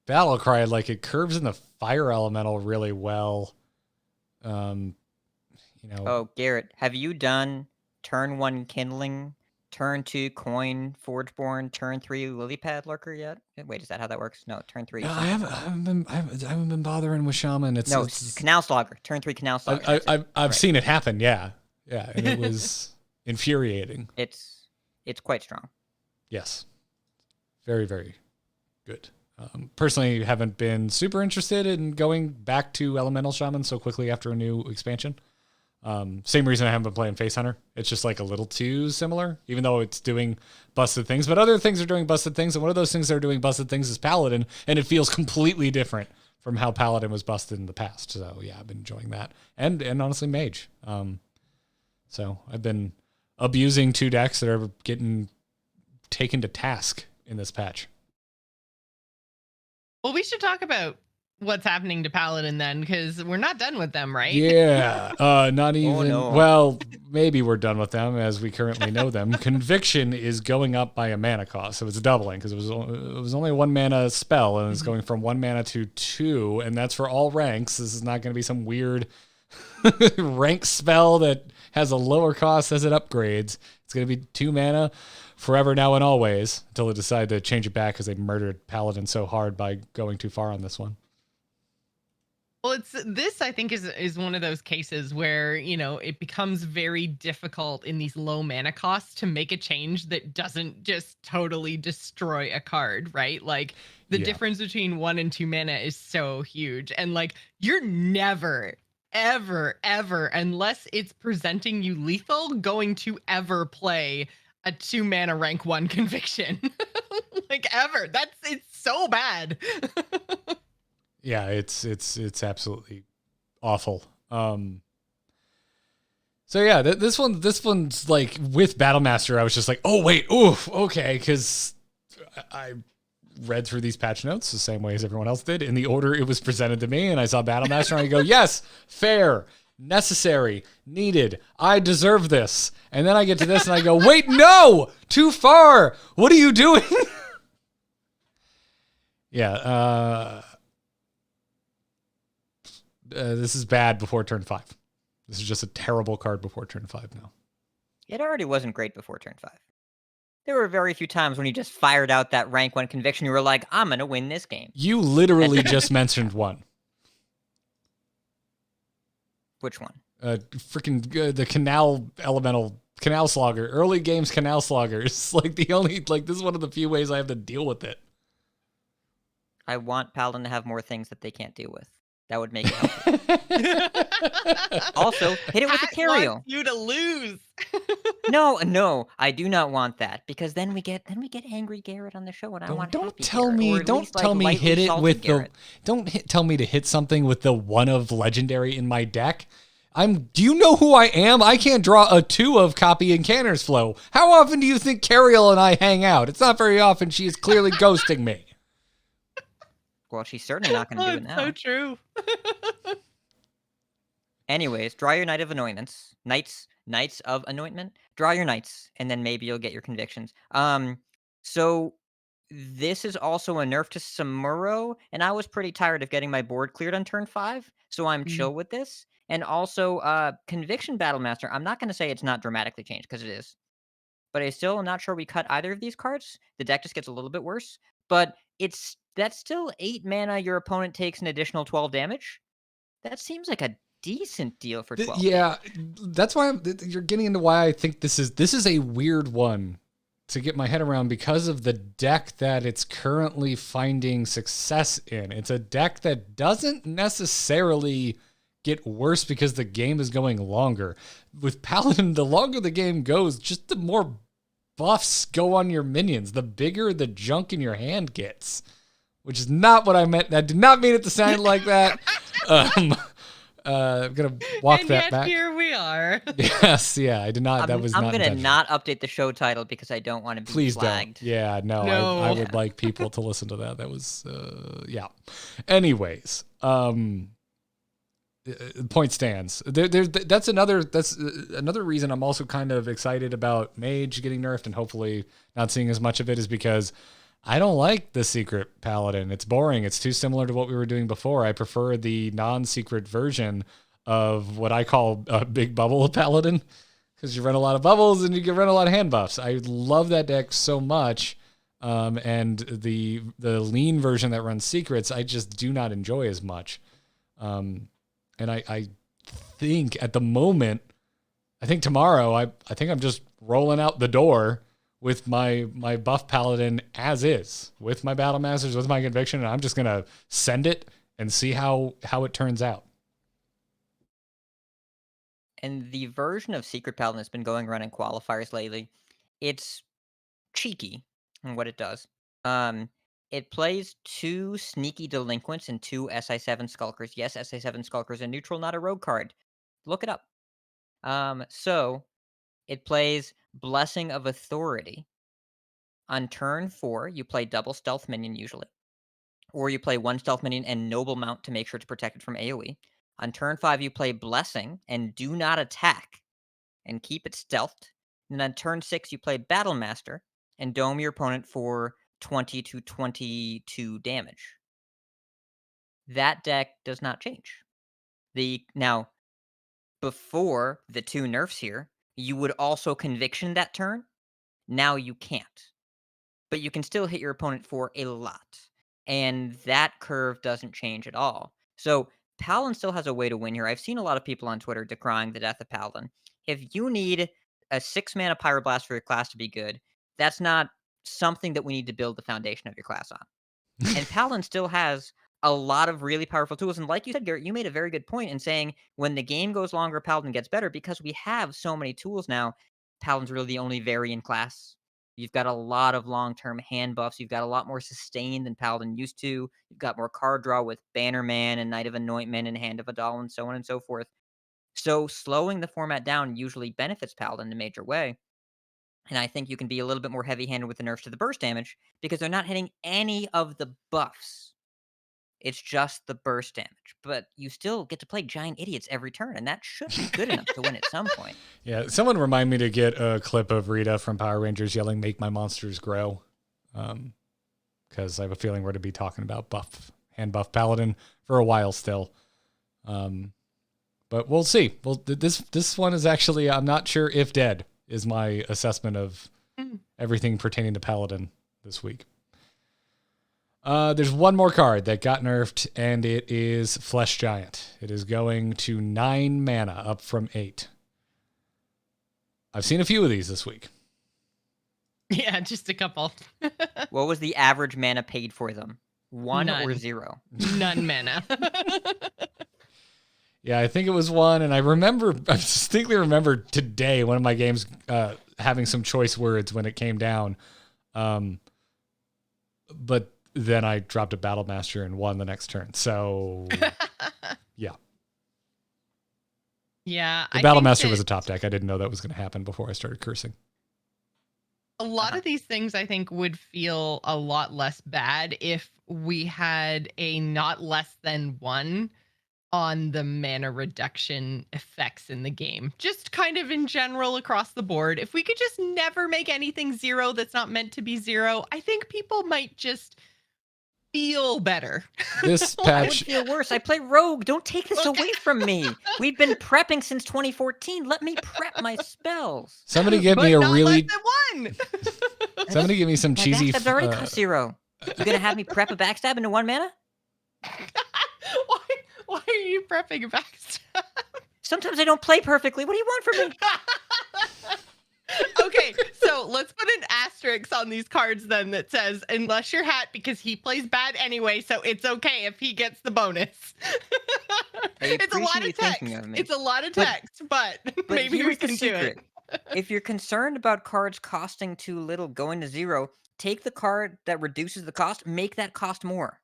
battle cry, like it curves in the fire elemental really well. You know. Oh, Garrett, have you done turn 1 kindling, turn 2 coin forgeborn, turn 3 lily pad lurker yet? Wait, is that how that works? No, turn 3. No, I haven't been bothering with Shaman. It's Canal Slogger. Turn 3 Canal Slogger. I've seen it happen. Yeah, and it was infuriating. It's quite strong. Yes. Very, very good. Personally, haven't been super interested in going back to Elemental Shaman so quickly after a new expansion. Same reason I haven't been playing Face Hunter. It's just like a little too similar, even though it's doing busted things. But other things are doing busted things, and one of those things that are doing busted things is Paladin, and it feels completely different from how Paladin was busted in the past. So yeah, I've been enjoying that, and honestly, Mage. So I've been abusing 2 decks that are getting taken to task in this patch. Well, we should talk about what's happening to Paladin then, because we're not done with them, right? Yeah, not even. no. Well, maybe we're done with them as we currently know them. Conviction is going up by a mana cost, so it's doubling because it was only a 1 mana spell, and it's going from 1 mana to 2, and that's for all ranks. This is not going to be some weird rank spell that has a lower cost as it upgrades. It's going to be 2 mana forever, now, and always, until they decide to change it back because they murdered Paladin so hard by going too far on this one. Well, this I think is one of those cases where, you know, it becomes very difficult in these low mana costs to make a change that doesn't just totally destroy a card, right? Like the difference between 1 and 2 mana is so huge. And like you're never, ever, ever, unless it's presenting you lethal, going to ever play a 2 mana rank 1 conviction. Like ever. It's so bad. Yeah, it's absolutely awful. So yeah, this one's like with Battlemaster. I was just like, oh wait, oof, okay, because I read through these patch notes the same way as everyone else did in the order it was presented to me, and I saw Battlemaster and I go, yes, fair, necessary, needed. I deserve this. And then I get to this and I go, wait, no, too far. What are you doing? Yeah. This is bad before turn 5. This is just a terrible card before turn 5 now. It already wasn't great before turn 5. There were very few times when you just fired out that rank 1 conviction. You were like, I'm going to win this game. You literally just mentioned one. Which one? Freaking the Canal Slogger. Early games Canal Sloggers. Like this is one of the few ways I have to deal with it. I want Paladin to have more things that they can't deal with. That would make it healthy. Also, hit it with a Cariel. Wants you to lose. No, I do not want that, because then we get angry Garrett on the show, and I want don't happy tell Garrett, me or at don't least, tell like, me lightly hit it salty with Garrett. tell me to hit something with the 1 of legendary in my deck. Do you know who I am? I can't draw a 2 of Copy and Canner's Flow. How often do you think Cariel and I hang out? It's not very often. She is clearly ghosting me. Well, she's certainly not going to do it now. So true. Anyways, draw your Knight of Anointments. Knights of Anointment. Draw your Knights, and then maybe you'll get your convictions. So this is also a nerf to Samuro, and I was pretty tired of getting my board cleared on turn 5, so I'm chill with this. And also, Conviction Battlemaster, I'm not going to say it's not dramatically changed, because it is. But I still am not sure we cut either of these cards. The deck just gets a little bit worse. But that's still 8 mana, your opponent takes an additional 12 damage. That seems like a decent deal for 12. Yeah, that's why you're getting into why I think this is a weird one to get my head around, because of the deck that it's currently finding success in. It's a deck that doesn't necessarily get worse because the game is going longer. With Paladin, the longer the game goes, just the more buffs go on your minions, the bigger the junk in your hand gets, which is not what I meant. I did not mean it to sound like that. I'm gonna walk and that yet back. Here we are. Yes, yeah, I did not. That was I'm not gonna intentional. not update the show title because I don't want to be Please flagged. don't. Yeah, no. No. I would like people to listen to that. That was, yeah. Anyways, point stands. That's another reason I'm also kind of excited about Mage getting nerfed and hopefully not seeing as much of it, is because I don't like the secret Paladin. It's boring. It's too similar to what we were doing before. I prefer the non-secret version of what I call a big bubble Paladin, because you run a lot of bubbles and you can run a lot of hand buffs. I love that deck so much. And the lean version that runs secrets, I just do not enjoy as much. And I think at the moment, I think tomorrow, I think I'm just rolling out the door with my buff Paladin as is, with my Battlemasters, with my Conviction, and I'm just going to send it and see how it turns out. And the version of Secret Paladin that's been going around in qualifiers lately, it's cheeky in what it does. It plays 2 Sneaky Delinquents and 2 SI7 Skulkers. Yes, SI7 Skulkers are neutral, not a rogue card. Look it up. So it plays Blessing of Authority. On turn 4, you play double stealth minion usually. Or you play 1 stealth minion and noble mount to make sure it's protected from AoE. On turn 5, you play Blessing and do not attack and keep it stealthed. And on turn 6, you play Battlemaster and dome your opponent for 20 to 22 damage. That deck does not change. Now, before the 2 nerfs here, you would also conviction that turn. Now you can't. But you can still hit your opponent for a lot. And that curve doesn't change at all. So Paladin still has a way to win here. I've seen a lot of people on Twitter decrying the death of Paladin. If you need a 6-mana Pyroblast for your class to be good, that's not something that we need to build the foundation of your class on. And Paladin still has a lot of really powerful tools. And like you said, Garrett, you made a very good point in saying when the game goes longer, Paladin gets better because we have so many tools now. Paladin's really the only variant class. You've got a lot of long-term hand buffs. You've got a lot more sustain than Paladin used to. You've got more card draw with Bannerman and Knight of Anointment and Hand of Adal and so on and so forth. So slowing the format down usually benefits Paladin in a major way. And I think you can be a little bit more heavy-handed with the nerfs to the burst damage because they're not hitting any of the buffs. It's just the burst damage. But you still get to play giant idiots every turn, and that should be good enough to win at some point. Yeah, someone remind me to get a clip of Rita from Power Rangers yelling, "Make my monsters grow." Because I have a feeling we're to be talking about hand buff Paladin for a while still. But we'll see. Well, this one is actually, I'm not sure if dead is my assessment of everything pertaining to Paladin this week. There's one more card that got nerfed, and it is Flesh Giant. It is going to 9 mana, up from 8. I've seen a few of these this week. Yeah, just a couple. What was the average mana paid for them? 1 or None. 0? None mana. Yeah, I think it was 1, and I distinctly remember today one of my games having some choice words when it came down. But then I dropped a Battlemaster and won the next turn. So, yeah. Yeah. The Battlemaster was a top deck. I didn't know that was going to happen before I started cursing. A lot of these things, I think, would feel a lot less bad if we had a not less than 1 on the mana reduction effects in the game. Just kind of in general across the board. If we could just never make anything 0 that's not meant to be 0, I think people might just feel better. This I would patch, feel worse. I play Rogue. Don't take this away from me. We've been prepping since 2014. Let me prep my spells. somebody give But me a not really, less than 1. somebody give me some My cheesy. backstab's already cost 0. You gonna have me prep a backstab into 1 mana? Why are you prepping a backstab? Sometimes I don't play perfectly. What do you want from me? Okay, so let's put an asterisk on these cards then that says, unless you're hat, because he plays bad anyway, so it's okay if he gets the bonus. It's a lot appreciate you of text. thinking of me. It's a lot of text, but maybe we here's the can do it. secret. If you're concerned about cards costing too little, going to 0, take the card that reduces the cost, make that cost more.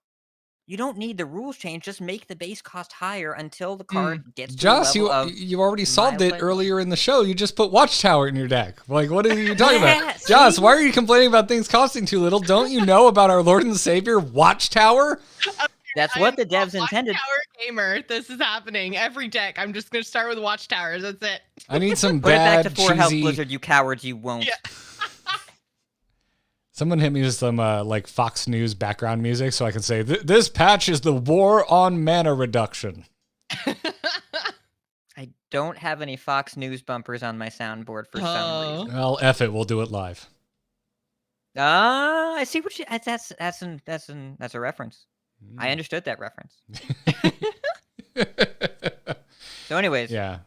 You don't need the rules change. Just make the base cost higher until the card gets to Joss, the level of you already solved it Mailbag. earlier in the show. You just put Watchtower in your deck. Like, what are you talking Yeah, about? see? Joss, why are you complaining about things costing too little? Don't you know about our Lord and Savior, Watchtower? That's I what am the devs a intended. Watchtower gamer. This is happening. Every deck. I'm just going to start with Watchtowers. That's it. I need some Put it back bad, to 4 health, cheesy... Blizzard, you cowards, you won't. Yeah. Someone hit me with some like Fox News background music so I can say, this patch is the war on mana reduction. I don't have any Fox News bumpers on my soundboard for some reason. Well, F it, we'll do it live. I see what you. That's a reference. I understood that reference. So, anyways, Yeah.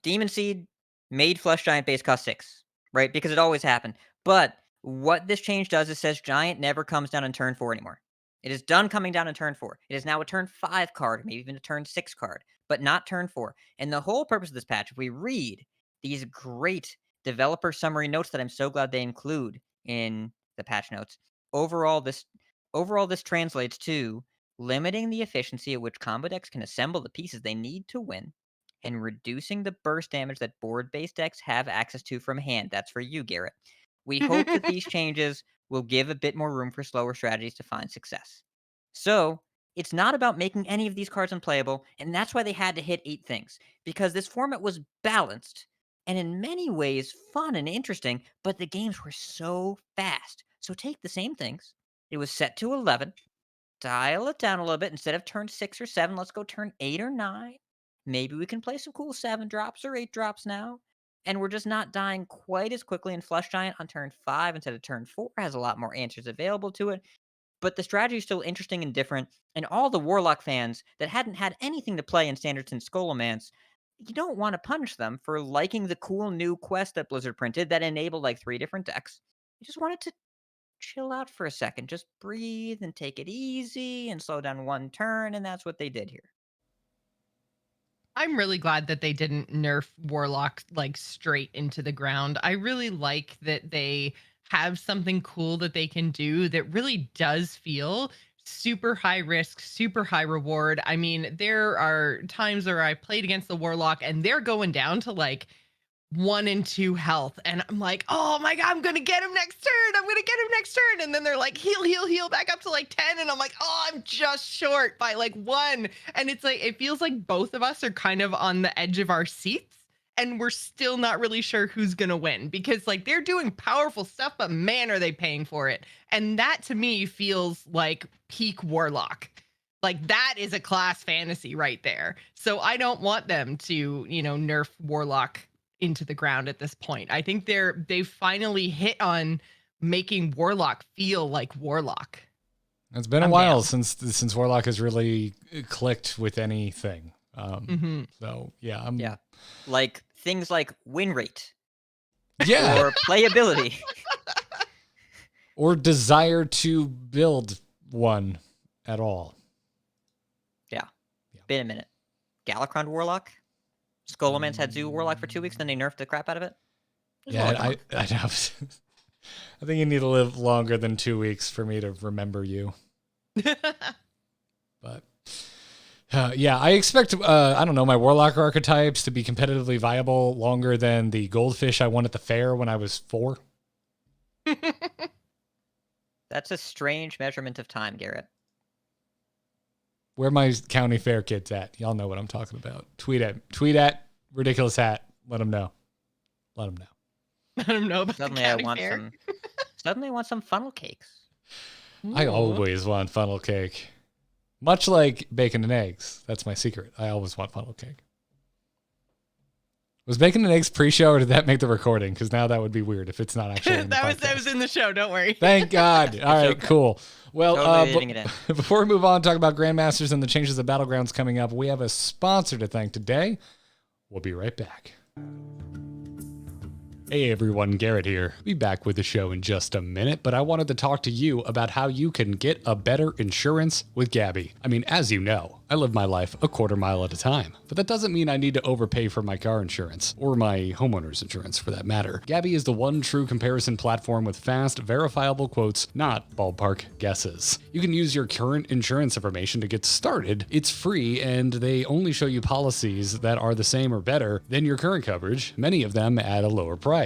Demon Seed made Flesh Giant base cost 6, right? Because it always happened. But what this change does is says Giant never comes down in turn 4 anymore. It is done coming down in turn 4. It is now a turn 5 card, maybe even a turn 6 card, but not turn 4. And the whole purpose of this patch, if we read these great developer summary notes that I'm so glad they include in the patch notes, overall this translates to limiting the efficiency at which combo decks can assemble the pieces they need to win, and reducing the burst damage that board-based decks have access to from hand. That's for you, Garrett. We hope that these changes will give a bit more room for slower strategies to find success. So, it's not about making any of these cards unplayable, and that's why they had to hit 8 things, because this format was balanced and in many ways fun and interesting, but the games were so fast. So take the same things. It was set to 11. Dial it down a little bit. Instead of turn 6 or 7, let's go turn 8 or 9. Maybe we can play some cool 7 drops or 8 drops now. And we're just not dying quite as quickly. And Flush Giant on turn 5 instead of turn 4 has a lot more answers available to it. But the strategy is still interesting and different. And all the Warlock fans that hadn't had anything to play in Standard since Scholomance, you don't want to punish them for liking the cool new quest that Blizzard printed that enabled like 3 different decks. You just wanted to chill out for a second. Just breathe and take it easy and slow down one turn. And that's what they did here. I'm really glad that they didn't nerf Warlock like straight into the ground. I really like that they have something cool that they can do that really does feel super high risk, super high reward. I mean, there are times where I played against the Warlock and they're going down to like 1 and 2 health. And I'm like, oh my God, I'm going to get him next turn. I'm going to get him next turn. And then they're like, heal back up to like 10. And I'm like, oh, I'm just short by like 1. And it's like, it feels like both of us are kind of on the edge of our seats. And we're still not really sure who's going to win because like they're doing powerful stuff, but man, are they paying for it. And that to me feels like peak Warlock. Like that is a class fantasy right there. So I don't want them to, nerf Warlock into the ground at this point. I think they've finally hit on making Warlock feel like Warlock. It's been a while since Warlock has really clicked with anything. So yeah, like things like win rate, or playability, or desire to build one at all. Yeah. Been a minute. Galakron Warlock. Scholomance had Zoo Warlock for 2 weeks, then they nerfed the crap out of it. I think you need to live longer than 2 weeks for me to remember you. But I expect I don't know, my Warlock archetypes to be competitively viable longer than the goldfish I won at the fair when I was 4. That's a strange measurement of time, Garrett. Where my county fair kids at? Y'all know what I'm talking about. Tweet at Ridiculous Hat. Let them know. Let them know about Suddenly the I county want fair. Suddenly I want some funnel cakes. I always want funnel cake. Much like bacon and eggs. That's my secret. I always want funnel cake. Was bacon and eggs pre-show or did that make the recording? Because now that would be weird if it's not actually in the podcast. that was in the show. Don't worry. Thank God. All right, cool. Well, Totally before we move on, talk about Grandmasters and the changes of Battlegrounds coming up, we have a sponsor to thank today. We'll be right back. Hey everyone, Garrett here. Be back with the show in just a minute, but I wanted to talk to you about how you can get a better insurance with Gabi. I mean, as you know, I live my life a quarter mile at a time, but that doesn't mean I need to overpay for my car insurance, or my homeowners insurance for that matter. Gabi is the one true comparison platform with fast, verifiable quotes, not ballpark guesses. You can use your current insurance information to get started. It's free, and they only show you policies that are the same or better than your current coverage, many of them at a lower price.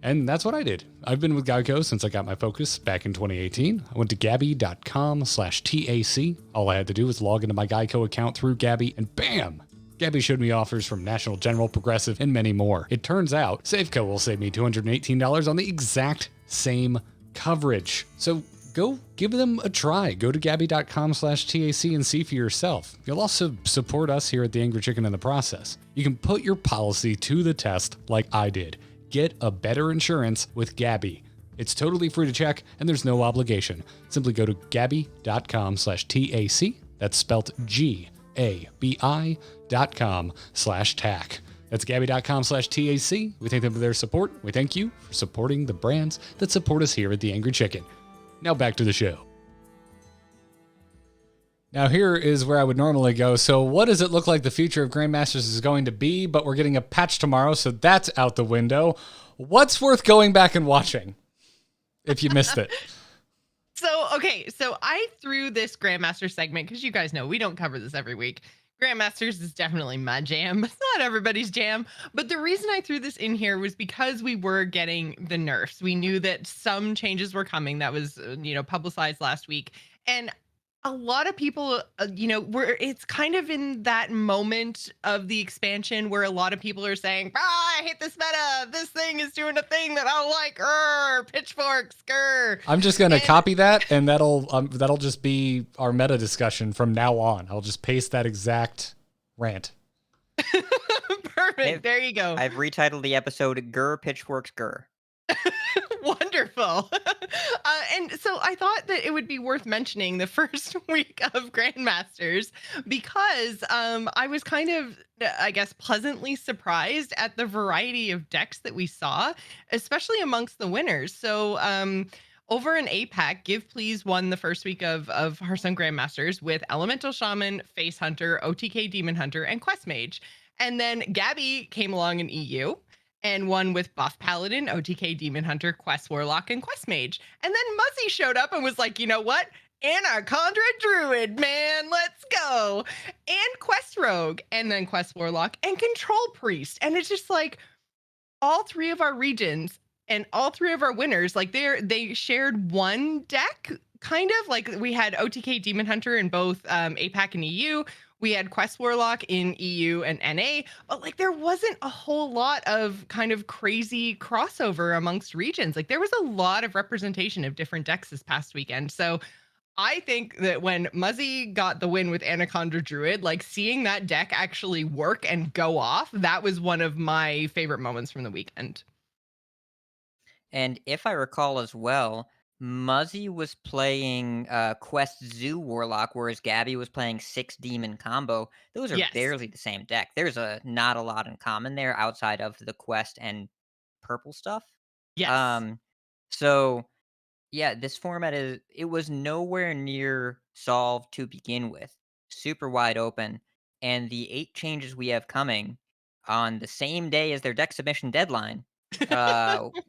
And that's what I did. I've been with Geico since I got my Focus back in 2018. I went to Gabi.com/TAC. All I had to do was log into my Geico account through Gabi, and bam! Gabi showed me offers from National General, Progressive, and many more. It turns out, Safeco will save me $218 on the exact same coverage. So go give them a try. Go to Gabi.com/TAC and see for yourself. You'll also support us here at The Angry Chicken in the process. You can put your policy to the test like I did. Get a better insurance with Gabi. It's totally free to check, and there's no obligation. Simply go to Gabi.com/TAC. That's spelt GABI.com/TAC. That's Gabi.com/TAC. We thank them for their support. We thank you for supporting the brands that support us here at The Angry Chicken. Now back to the show. Now here is where I would normally go. So what does it look like the future of Grandmasters is going to be? But we're getting a patch tomorrow, so that's out the window. What's worth going back and watching if you missed it? Okay, so I threw this Grandmaster segment because you guys know we don't cover this every week. Grandmasters is definitely my jam. It's not everybody's jam. But the reason I threw this in here was because we were getting the nerfs. We knew that some changes were coming. That was, publicized last week. And a lot of people, it's kind of in that moment of the expansion where a lot of people are saying, I hate this meta. This thing is doing a thing that I don't like. Pitchforks, grr. I'm just gonna copy that, and that'll just be our meta discussion from now on. I'll just paste that exact rant. Perfect. There you go. I've retitled the episode "Grr Pitchforks Grr." Wonderful. And so I thought that it would be worth mentioning the first week of Grandmasters because I was kind of, I guess, pleasantly surprised at the variety of decks that we saw, especially amongst the winners. So over in APAC, Give Please won the first week of Hearthstone Grandmasters with Elemental Shaman, Face Hunter, OTK Demon Hunter, and Quest Mage. And then Gabi came along in EU and won with Buff Paladin, OTK Demon Hunter, Quest Warlock, and Quest Mage. And then Muzzy showed up and was like, you know what? Anaconda Druid, man, let's go. And Quest Rogue, and then Quest Warlock, and Control Priest. And it's just like all three of our regions and all three of our winners, like they shared one deck, kind of. Like we had OTK Demon Hunter in both APAC and EU. We had Quest Warlock in EU and NA, but like there wasn't a whole lot of kind of crazy crossover amongst regions. Like there was a lot of representation of different decks this past weekend. So I think that when Muzzy got the win with Anaconda Druid, like seeing that deck actually work and go off, that was one of my favorite moments from the weekend. And if I recall as well, Muzzy was playing Quest Zoo Warlock, whereas Gabi was playing 6 Demon combo. Those are barely the same deck. There's not a lot in common there outside of the Quest and purple stuff. Yes. So yeah, this format it was nowhere near solved to begin with. Super wide open. And the 8 changes we have coming on the same day as their deck submission deadline,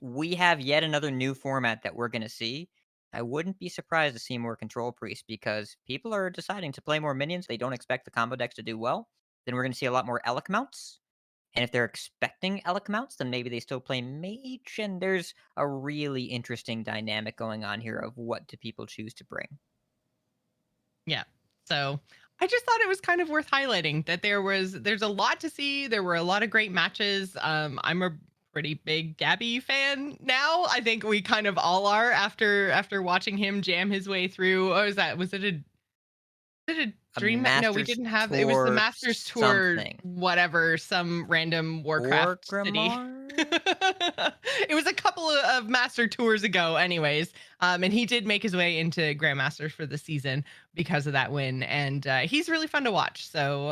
we have yet another new format that we're going to see. I wouldn't be surprised to see more Control Priest because people are deciding to play more minions. They don't expect the combo decks to do well. Then we're going to see a lot more Elec mounts. And if they're expecting Elec mounts, then maybe they still play Mage. And there's a really interesting dynamic going on here of what do people choose to bring. Yeah. So I just thought it was kind of worth highlighting that there's a lot to see. There were a lot of great matches. I'm a pretty big Gabi fan now. I think we kind of all are after watching him jam his way through. What was that? Was it a dream? No, we didn't have. It was the Masters Tour, something. Whatever, some random Warcraft city. It was a couple of Master Tours ago, anyways. And he did make his way into Grandmasters for the season because of that win, and he's really fun to watch. So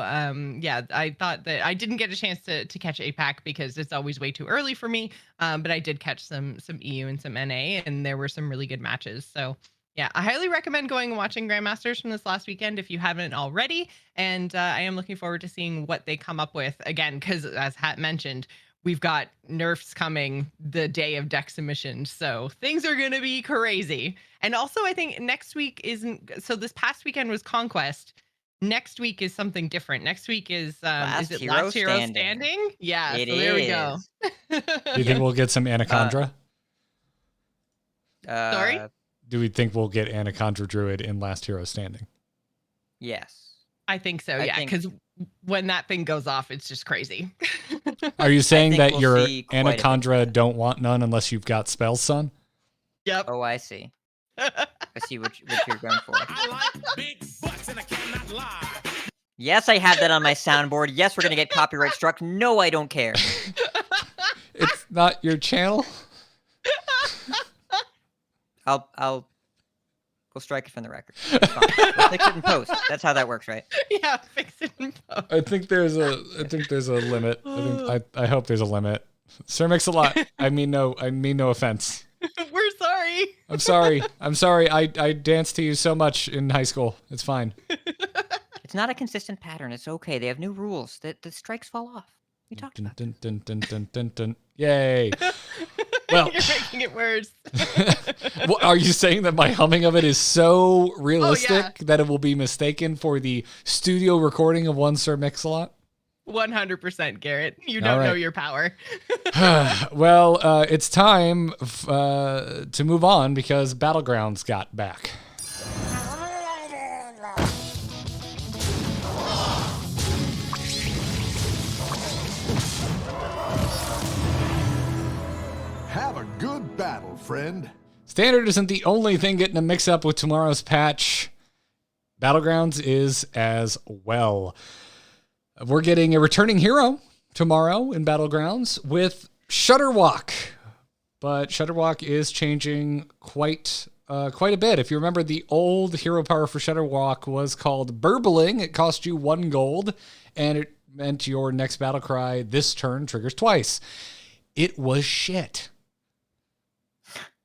yeah, I thought that I didn't get a chance to catch APAC because it's always way too early for me. But I did catch some EU and some NA, and there were some really good matches. So yeah, I highly recommend going and watching Grandmasters from this last weekend if you haven't already. And I am looking forward to seeing what they come up with again, because as Hat mentioned, we've got nerfs coming the day of deck submission. So things are going to be crazy. And also, I think next week isn't. So this past weekend was Conquest. Next week is something different. Next week is Last Hero Standing? Yeah, It so there we go. Do you think we'll get some Anaconda? Sorry? Do we think we'll get Anaconda Druid in Last Hero Standing? Yes. I think so, yeah, because when that thing goes off, it's just crazy. Are you saying that your Anaconda don't want none unless you've got Spell Sun? Yep. Oh, I see. I see what you're going for. I like big butts and I cannot lie. Yes, I have that on my soundboard. Yes, we're going to get copyright struck. No, I don't care. It's not your channel? We'll strike it from the record. It's fine. We'll fix it in post. That's how that works, right? Yeah, fix it in post. I think there's a limit. I hope there's a limit. Sir Mix-a-Lot. I mean no offense. We're sorry. I'm sorry. I danced to you so much in high school. It's fine. It's not a consistent pattern. It's okay. They have new rules. The strikes fall off. We talked about it. Yay. Well, You're making it worse. well, are you saying that my humming of it is so realistic that it will be mistaken for the studio recording of one Sir Mix-a-Lot? 100%, Garrett. You don't know your power. Well, it's time to move on because Battlegrounds got back. Have a good battle, friend. Standard isn't the only thing getting a mix-up with tomorrow's patch. Battlegrounds is as well. We're getting a returning hero tomorrow in Battlegrounds with Shudderwalk. But Shudderwalk is changing quite a bit. If you remember, the old hero power for Shudderwalk was called Burbling. It cost you 1 gold, and it meant your next battle cry this turn triggers twice. It was shit.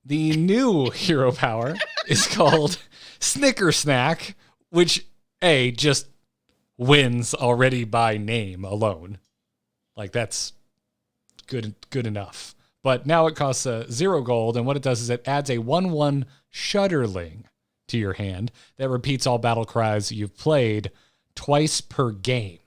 The new hero power is called Snicker Snack, which, just wins already by name alone. Like, that's good enough. But now it costs 0 gold, and what it does is it adds a 1/1 Shudderling to your hand that repeats all battle cries you've played twice per game.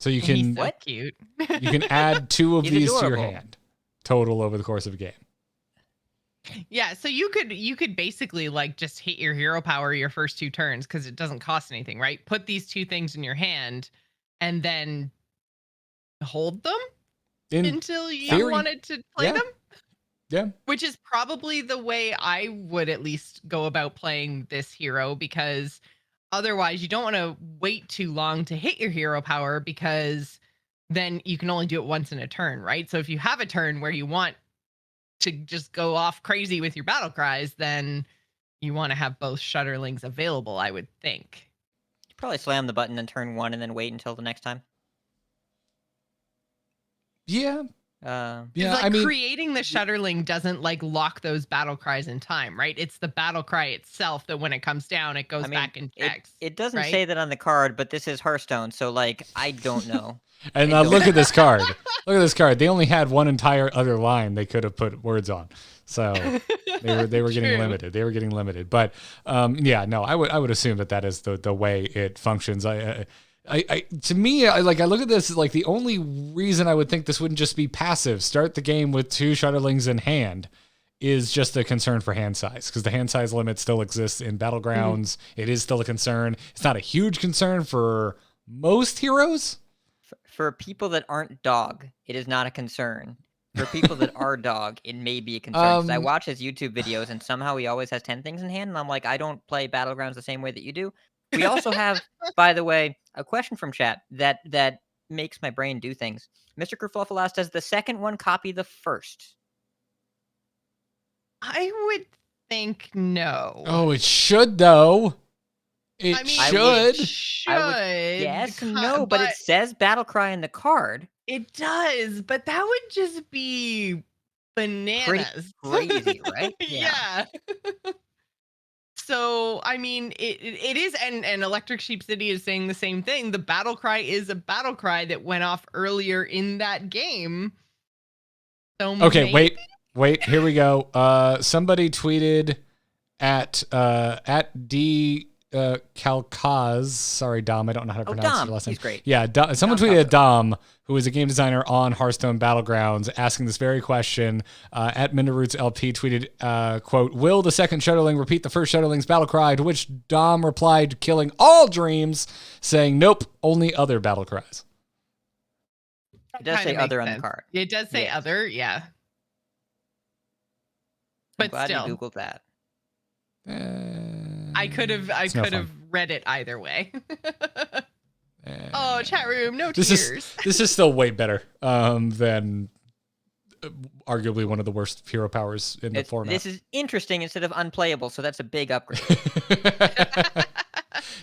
So you can So cute. you can add 2 of He's these to your adorable. hand total over the course of a game. Yeah, so you could basically like just hit your hero power your first 2 turns because it doesn't cost anything, right? Put these 2 things in your hand and then hold them In until you theory, wanted to play yeah. them. Yeah. Which is probably the way I would at least go about playing this hero, because otherwise you don't want to wait too long to hit your hero power, because then you can only do it once in a turn, right? So if you have a turn where you want to just go off crazy with your battle cries, then you want to have both Shudderlings available, I would think. You probably slam the button in turn 1 and then wait until the next time. Yeah. Uh, Yeah, Like I mean, creating the Shudderling doesn't like lock those battle cries in time, right? It's the battle cry itself that when it comes down, it goes I mean, back and checks. it doesn't right? say that on the card, but this is Hearthstone, so like I don't know. and look at this card. Look at this card. They only had one entire other line they could have put words on. So they were getting True. limited. They were getting limited. But yeah, no, I would assume that is the way it functions. To me, I look at this like the only reason I would think this wouldn't just be passive, start the game with 2 Shudderlings in hand, is just a concern for hand size, because the hand size limit still exists in Battlegrounds. It is still a concern. It's not a huge concern for most heroes. For people that aren't dog, it is not a concern. For people that are dog, it may be a concern. 'Cause I watch his YouTube videos, and somehow he always has 10 things in hand, and I'm like, I don't play Battlegrounds the same way that you do. We also have, by the way, a question from chat that makes my brain do things. Mr. Kerfluffle asked, does the second one copy the first? I would think no. Oh, it should though. It I mean, should. It should. I would guess no, but it says battle cry in the card. It does, but that would just be bananas. Crazy, right? Yeah. So, I mean, it is, and Electric Sheep City is saying the same thing. The battle cry is a battle cry that went off earlier in that game. So Okay, maybe- wait. Here we go. Somebody tweeted at D Kalkaz. Sorry, Dom. I don't know how to pronounce Dom. your last name. He's great. Yeah, someone tweeted at Dom, who is a game designer on Hearthstone Battlegrounds, asking this very question. At Minderoots LP tweeted, quote, "Will the second Shudderling repeat the first Shudderling's battle cry?" To which Dom replied, killing all dreams, saying, "Nope, only other battle cries." It does say Kinda other makes on the sense. card. It does say Yes. other, yeah. I'm But glad still, you Googled that. I could have It's no have read it either way. Oh, chat room, no This tears. is still way better than arguably one of the worst hero powers in the format. This is interesting instead of unplayable, so that's a big upgrade.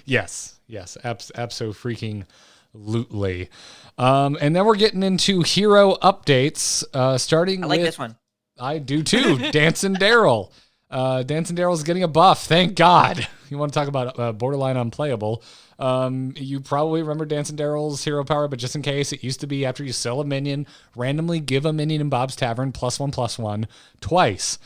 yes, abso-freaking-lutely. And then we're getting into hero updates, starting I like with... this one. I do too, Dancing Daryl. Dancing Daryl's getting a buff. Thank God. You want to talk about borderline unplayable. You probably remember Dancing Daryl's hero power, but just in case, it used to be after you sell a minion, randomly give a minion in Bob's Tavern +1/+1 twice.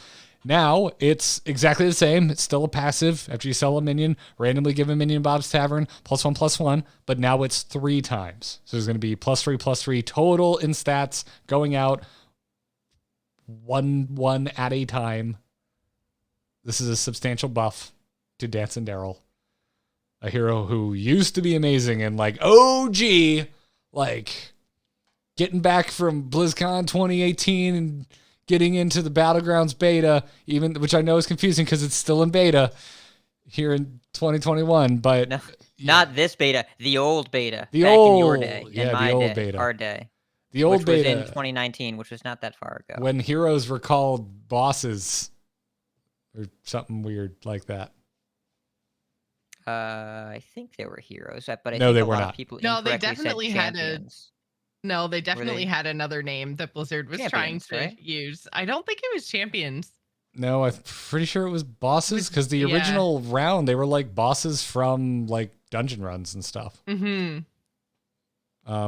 Now, it's exactly the same. It's still a passive. After you sell a minion, randomly give a minion in Bob's Tavern +1/+1, but now it's 3 times. So there's going to be +3/+3 total in stats going out 1 at a time. This is a substantial buff to Dancing Daryl, a hero who used to be amazing and like OG, like getting back from BlizzCon 2018 and getting into the Battlegrounds beta, even which I know is confusing because it's still in beta here in 2021. But No, not this beta, the old beta. The back old, in your day, yeah, in my the old day, beta. our day. The old which beta was in 2019, which was not that far ago. when heroes were called bosses or something weird like that. I think they were heroes, but I No, think they a were lot not. of people No, they incorrectly said definitely had a- champions. No, they definitely they- had another name that Blizzard was trying Champions, to right? use. I don't think it was champions. No, I'm pretty sure it was bosses because the Yeah. original round they were like bosses from like dungeon runs and stuff. Mm-hmm.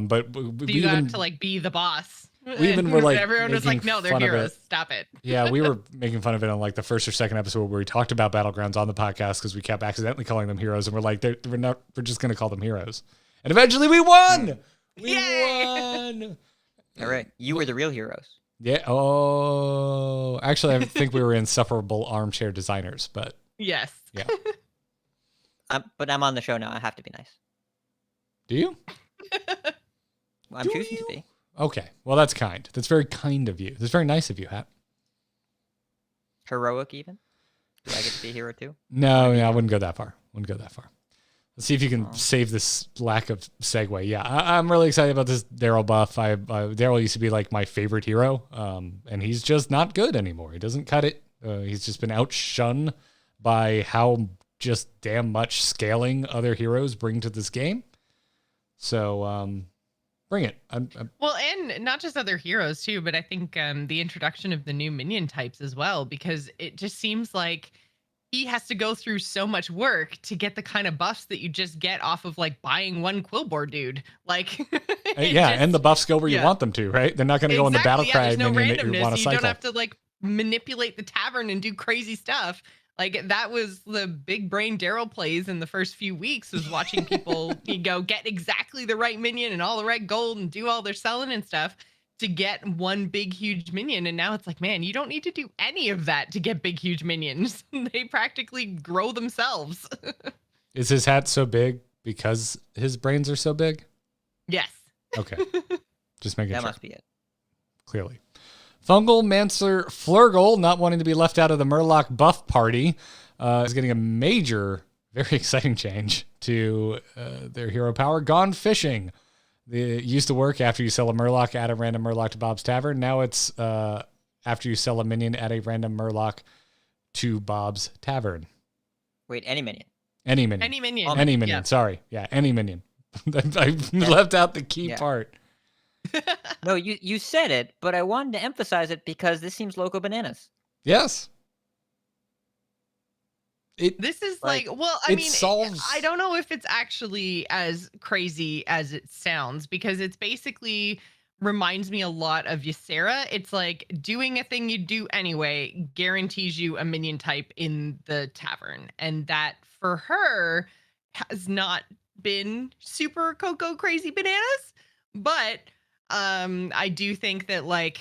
But So we you even got to like be the boss. we even were, like, everyone was like, making no, they're fun of heroes. it. Stop it. yeah, we were making fun of it on like the first or second episode where we talked about Battlegrounds on the podcast because we kept accidentally calling them heroes, and we're like, we're just gonna call them heroes. And eventually we won. We won. All right, you were the real heroes. Yeah. Oh, actually, I think we were insufferable armchair designers, but Yes. yeah. But I'm on the show now. I have to be nice. Do you? I'm Do choosing you? to be. Okay. Well, that's kind. That's very kind of you. That's very nice of you, Hat. Heroic, even. Do I get to be a hero too? No, I wouldn't go that far. Let's see if you can save this lack of segue. Yeah, I'm really excited about this Daryl buff. Daryl used to be like my favorite hero, and he's just not good anymore. He doesn't cut it. He's just been outshone by how just damn much scaling other heroes bring to this game. So, bring it. Well, and not just other heroes too, but I think the introduction of the new minion types as well, because it just seems like he has to go through so much work to get the kind of buffs that you just get off of like buying one Quillboar dude. Like, and the buffs go where you want them to, right? They're not going to go in the battle cry there's no minion that you randomness. want to You cycle. don't have to like manipulate the tavern and do crazy stuff. Like that was the big brain Daryl plays in the first few weeks, was watching people get exactly the right minion and all the right gold and do all their selling and stuff to get one big huge minion. And now it's like, man, you don't need to do any of that to get big huge minions. They practically grow themselves. Is his hat so big because his brains are so big? Yes. Okay. Just making That sure. must be it. Clearly. Fungal Mancer Flurgle, not wanting to be left out of the Murloc buff party, is getting a major, very exciting change to their hero power. Gone Fishing. It used to work after you sell a Murloc, add a random Murloc to Bob's Tavern. Now it's after you sell a minion, add a random Murloc to Bob's Tavern. Wait, any minion. Any minion. Any minion. Any minion. Yeah. Sorry. Yeah, any minion. I left out the key Yeah. part. No, you said it, but I wanted to emphasize it because this seems loco bananas. Yes. This is Like, well, I it mean, solves- I don't know if it's actually as crazy as it sounds, because it's basically reminds me a lot of Ysera. It's like doing a thing you do anyway guarantees you a minion type in the tavern. And that for her has not been super cocoa crazy bananas. But I do think that like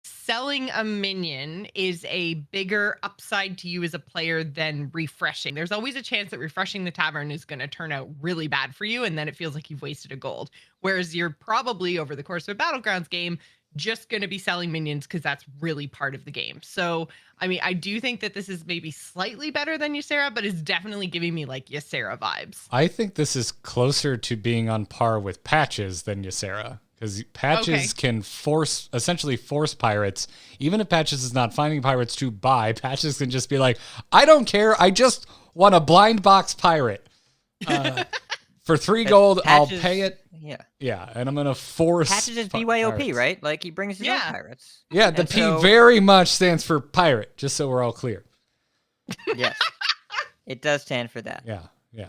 selling a minion is a bigger upside to you as a player than refreshing. There's always a chance that refreshing the tavern is going to turn out really bad for you, and then it feels like you've wasted a gold. Whereas you're probably, over the course of a Battlegrounds game, just going to be selling minions because that's really part of the game. So, I mean, I do think that this is maybe slightly better than Ysera, but it's definitely giving me like Ysera vibes. I think this is closer to being on par with Patches than Ysera. Because Patches can essentially force pirates. Even if Patches is not finding pirates to buy, Patches can just be like, I don't care. I just want a blind box pirate. For For 3 gold, I'll Patches- pay it. Yeah. Yeah, and I'm gonna force. Patches is pi- BYOP, pirates. right? Like he brings his own Yeah. pirates. Yeah, the And P so- very much stands for pirate. Just so we're all clear. Yes. It does stand for that. Yeah, yeah.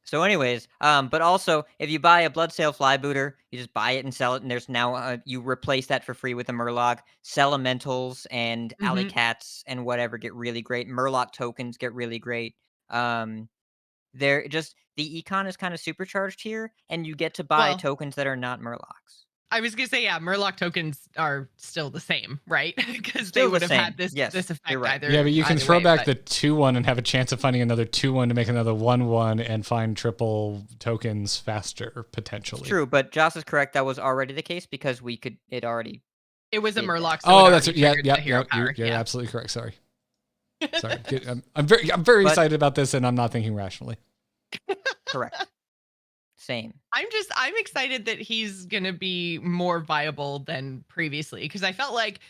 So anyways, but also if you buy a Bloodsail Flybooter, you just buy it and sell it, and there's now you replace that for free with a Murloc. Elementals and Alley Mhm. Cats and whatever get really great. Murloc tokens get really great. They're just the econ is kind of supercharged here, and you get to buy Well- tokens that are not Murlocs. I was gonna say, yeah, Murloc tokens are still the same, right? Because they Still the would have same. had this Yes, this effect you're right. either. Yeah, but you can either throw way, back but- the 2-1 and have a chance of finding another 2-1 to make another 1-1 and find triple tokens faster, potentially. True, but Joss is correct. That was already the case because we could. It already. It was a Yeah. Murloc. So Oh, it that's already yeah, triggered yeah, the hero yeah. power. You're Yeah. absolutely correct. Sorry. I'm very But- excited about this, and I'm not thinking rationally. Correct. Same. I'm excited that he's gonna be more viable than previously because I felt like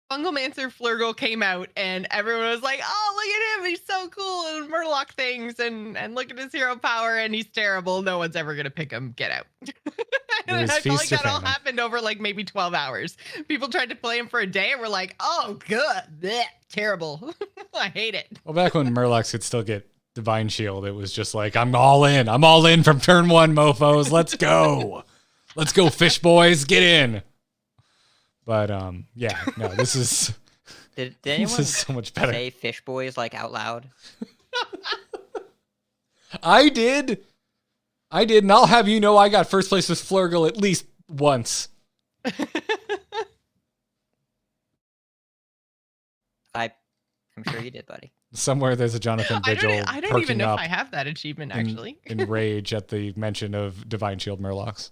Fungalmancer Flurgle came out and everyone was like, "Oh, look at him! He's so cool and Murloc things and look at his hero power and he's terrible. No one's ever gonna pick him. Get out." And was I felt like feast or that all famine. happened over like maybe 12 hours. People tried to play him for a day and were like, "Oh, good, bleh, terrible. I hate it." Well, back when Murlocs could still get Divine Shield, it was just like, I'm all in. I'm all in from turn 1, mofos. Let's go. Let's go, fish boys. Get in. But yeah, no, this is Did this anyone is so much better. say "fish boys" like out loud? I did, and I'll have you know I got first place with Flurgle at least once. I'm sure you did, buddy. Somewhere there's a Jonathan Vigil I don't even perking know up if I have that achievement in- actually. in rage at the mention of Divine Shield Murlocs.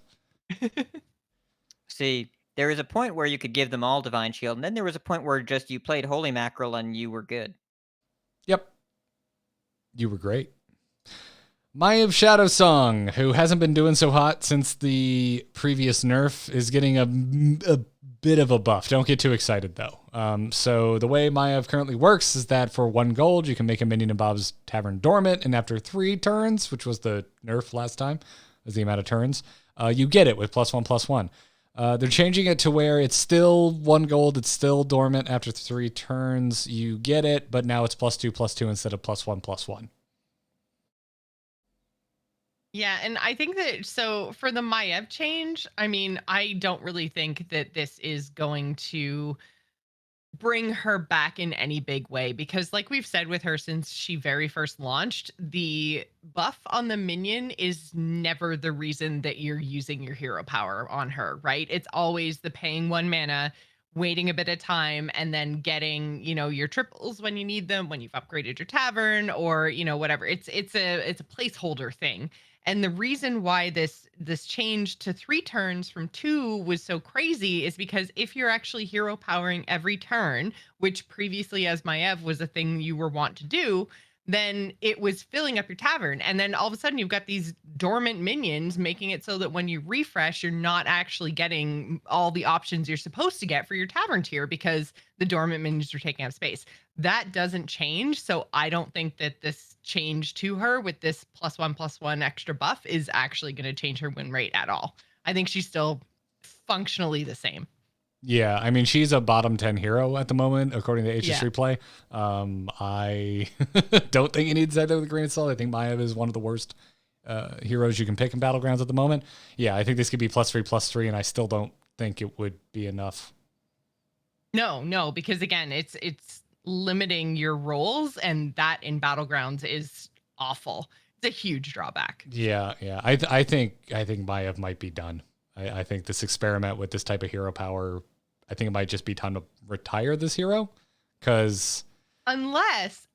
See, there was a point where you could give them all Divine Shield, and then there was a point where just you played Holy Mackerel and you were good. Yep. You were great. Maya of Shadow Song, who hasn't been doing so hot since the previous nerf, is getting a bit of a buff. Don't get too excited, though. So the way Maya currently works is that for 1 gold, you can make a minion in Bob's Tavern dormant, and after 3 turns, which was the nerf last time, was the amount of turns, you get it with +1/+1. They're changing it to where it's still 1 gold, it's still dormant after 3 turns. You get it, but now it's +2/+2 instead of +1/+1. Yeah, and I think that so for the Maiev change, I mean, I don't really think that this is going to bring her back in any big way because like we've said with her since she very first launched, the buff on the minion is never the reason that you're using your hero power on her, right? It's always the paying 1 mana, waiting a bit of time and then getting, you know, your triples when you need them, when you've upgraded your tavern or, you know, whatever. It's a placeholder thing. And the reason why this change to 3 turns from 2 was so crazy is because if you're actually hero powering every turn, which previously as Maiev was a thing you were wont to do, then it was filling up your tavern. And then all of a sudden you've got these dormant minions making it so that when you refresh, you're not actually getting all the options you're supposed to get for your tavern tier because the dormant minions are taking up space. That doesn't change. So I don't think that this change to her with this +1/+1 extra buff is actually going to change her win rate at all. I think she's still functionally the same. Yeah, I mean, she's a bottom 10 hero at the moment, according to HS Yeah. Replay. I don't think you need to say that with a grain of salt. I think Maya is one of the worst heroes you can pick in Battlegrounds at the moment. Yeah, I think this could be +3/+3, and I still don't think it would be enough. No, because again, it's limiting your roles, and that in Battlegrounds is awful. It's a huge drawback. Yeah. I think Maya might be done. I think this experiment with this type of hero power, I think it might just be time to retire this hero, because Unless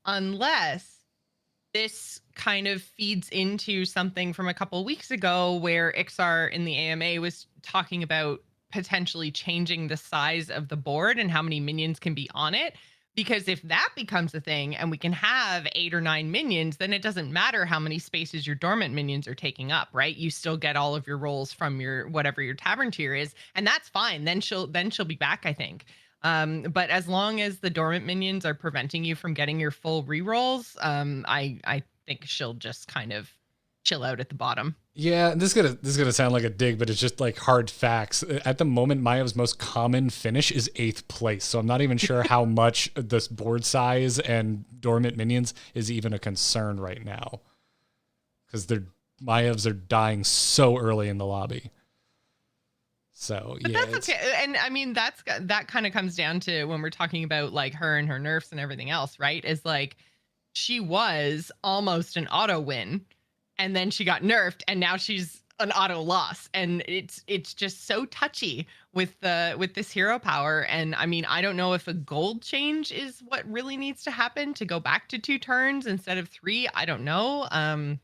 this kind of feeds into something from a couple weeks ago where Ixar in the AMA was talking about potentially changing the size of the board and how many minions can be on it. Because if that becomes a thing and we can have 8 or 9 minions, then it doesn't matter how many spaces your dormant minions are taking up, right? You still get all of your rolls from your whatever your tavern tier is, and that's fine. Then she'll be back, I think. But as long as the dormant minions are preventing you from getting your full rerolls, I think she'll just kind of chill out at the bottom. Yeah, this is gonna sound like a dig, but it's just like hard facts. At the moment, Maya's most common finish is 8th place, so I'm not even sure how much this board size and dormant minions is even a concern right now, because Mayavs are dying so early in the lobby. So But yeah, that's okay. And I mean, that kind of comes down to when we're talking about like her and her nerfs and everything else, right? Is like she was almost an auto win, and then she got nerfed, and now she's an auto loss, and it's just so touchy with this hero power. And I mean, I don't know if a gold change is what really needs to happen to go back to 2 turns instead of 3. I don't know.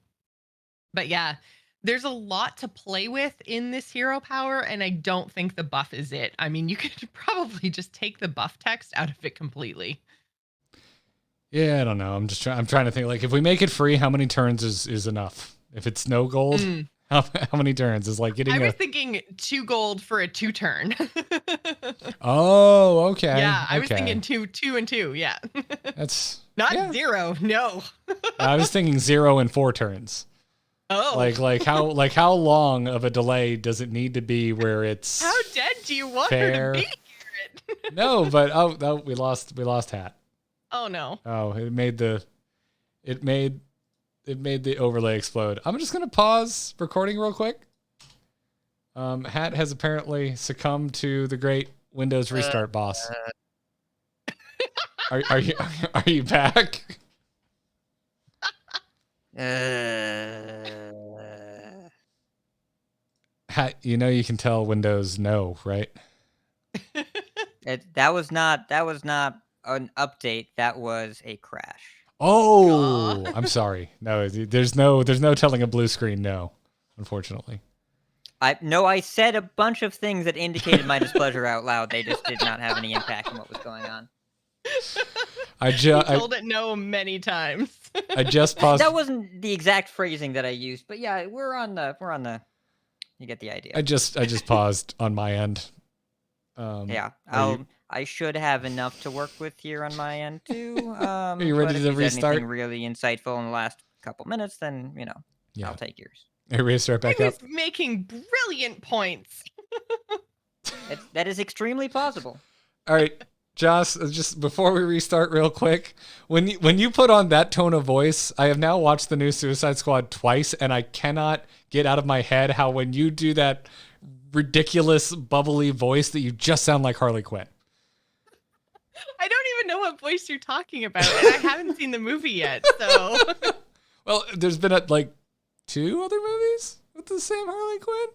But yeah, there's a lot to play with in this hero power, and I don't think the buff is it. I mean, you could probably just take the buff text out of it completely. yeah, I don't know. I'm trying to think, like, if we make it free, how many turns is enough? If it's no gold, how many turns is like getting? I was thinking 2 gold for a 2 turn. Oh, okay. Yeah, I was okay. thinking 2 and 2. Yeah, That's not 0. No. I was thinking 0 and 4 turns. Oh, Like how long of a delay does it need to be where it's how dead do you want fair? her to be, Garrett? No, but oh, we lost hat. Oh no. Oh, it made the overlay explode. I'm just gonna pause recording real quick. Hat has apparently succumbed to the great Windows restart boss. Are you back? Hat, you know you can tell Windows no, right? That was not an update. That was a crash. Oh, I'm sorry. No, there's no telling a blue screen no, unfortunately. I said a bunch of things that indicated my displeasure out loud. They just did not have any impact on what was going on. I told it no many times. I just paused. That wasn't the exact phrasing that I used, but yeah, we're on the. You get the idea. I just paused on my end. Yeah, you- I should have enough to work with here on my end too. Are you ready but if to you said restart? anything really insightful in the last couple minutes, then Yeah. I'll take yours. Are you ready to start I back was up? making brilliant points. That is extremely plausible. All right, Joss. Just before we restart, real quick, when you put on that tone of voice, I have now watched the new Suicide Squad twice, and I cannot get out of my head how when you do that ridiculous bubbly voice that you just sound like Harley Quinn. I don't even know what voice you're talking about, and I haven't seen the movie yet. So Well, there's been like 2 other movies with the same Harley Quinn.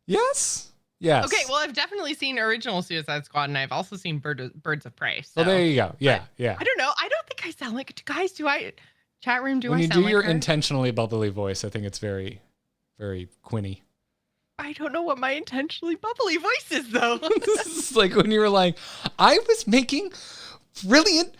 Yes. Yes. okay, well, I've definitely seen original Suicide Squad, and I've also seen Birds of Prey. So Well, there you go. Yeah, yeah. I don't know. I don't think I sound like guys. Do I? Chat room. Do When I you sound do like your her? intentionally bubbly voice, I think it's very, very Quinny. I don't know what my intentionally bubbly voice is, though. This is like when you were like, I was making brilliant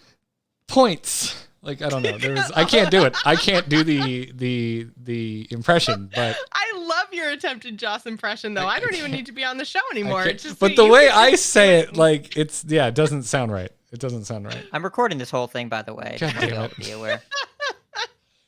points. Like, I don't know. I can't do it. I can't do the impression, but I love your attempted Joss impression, though. I don't even need to be on the show anymore. It's just but that the you way can I just say do it, like it doesn't sound right. It doesn't sound right. I'm recording this whole thing, by the way. God damn I'll it. be aware.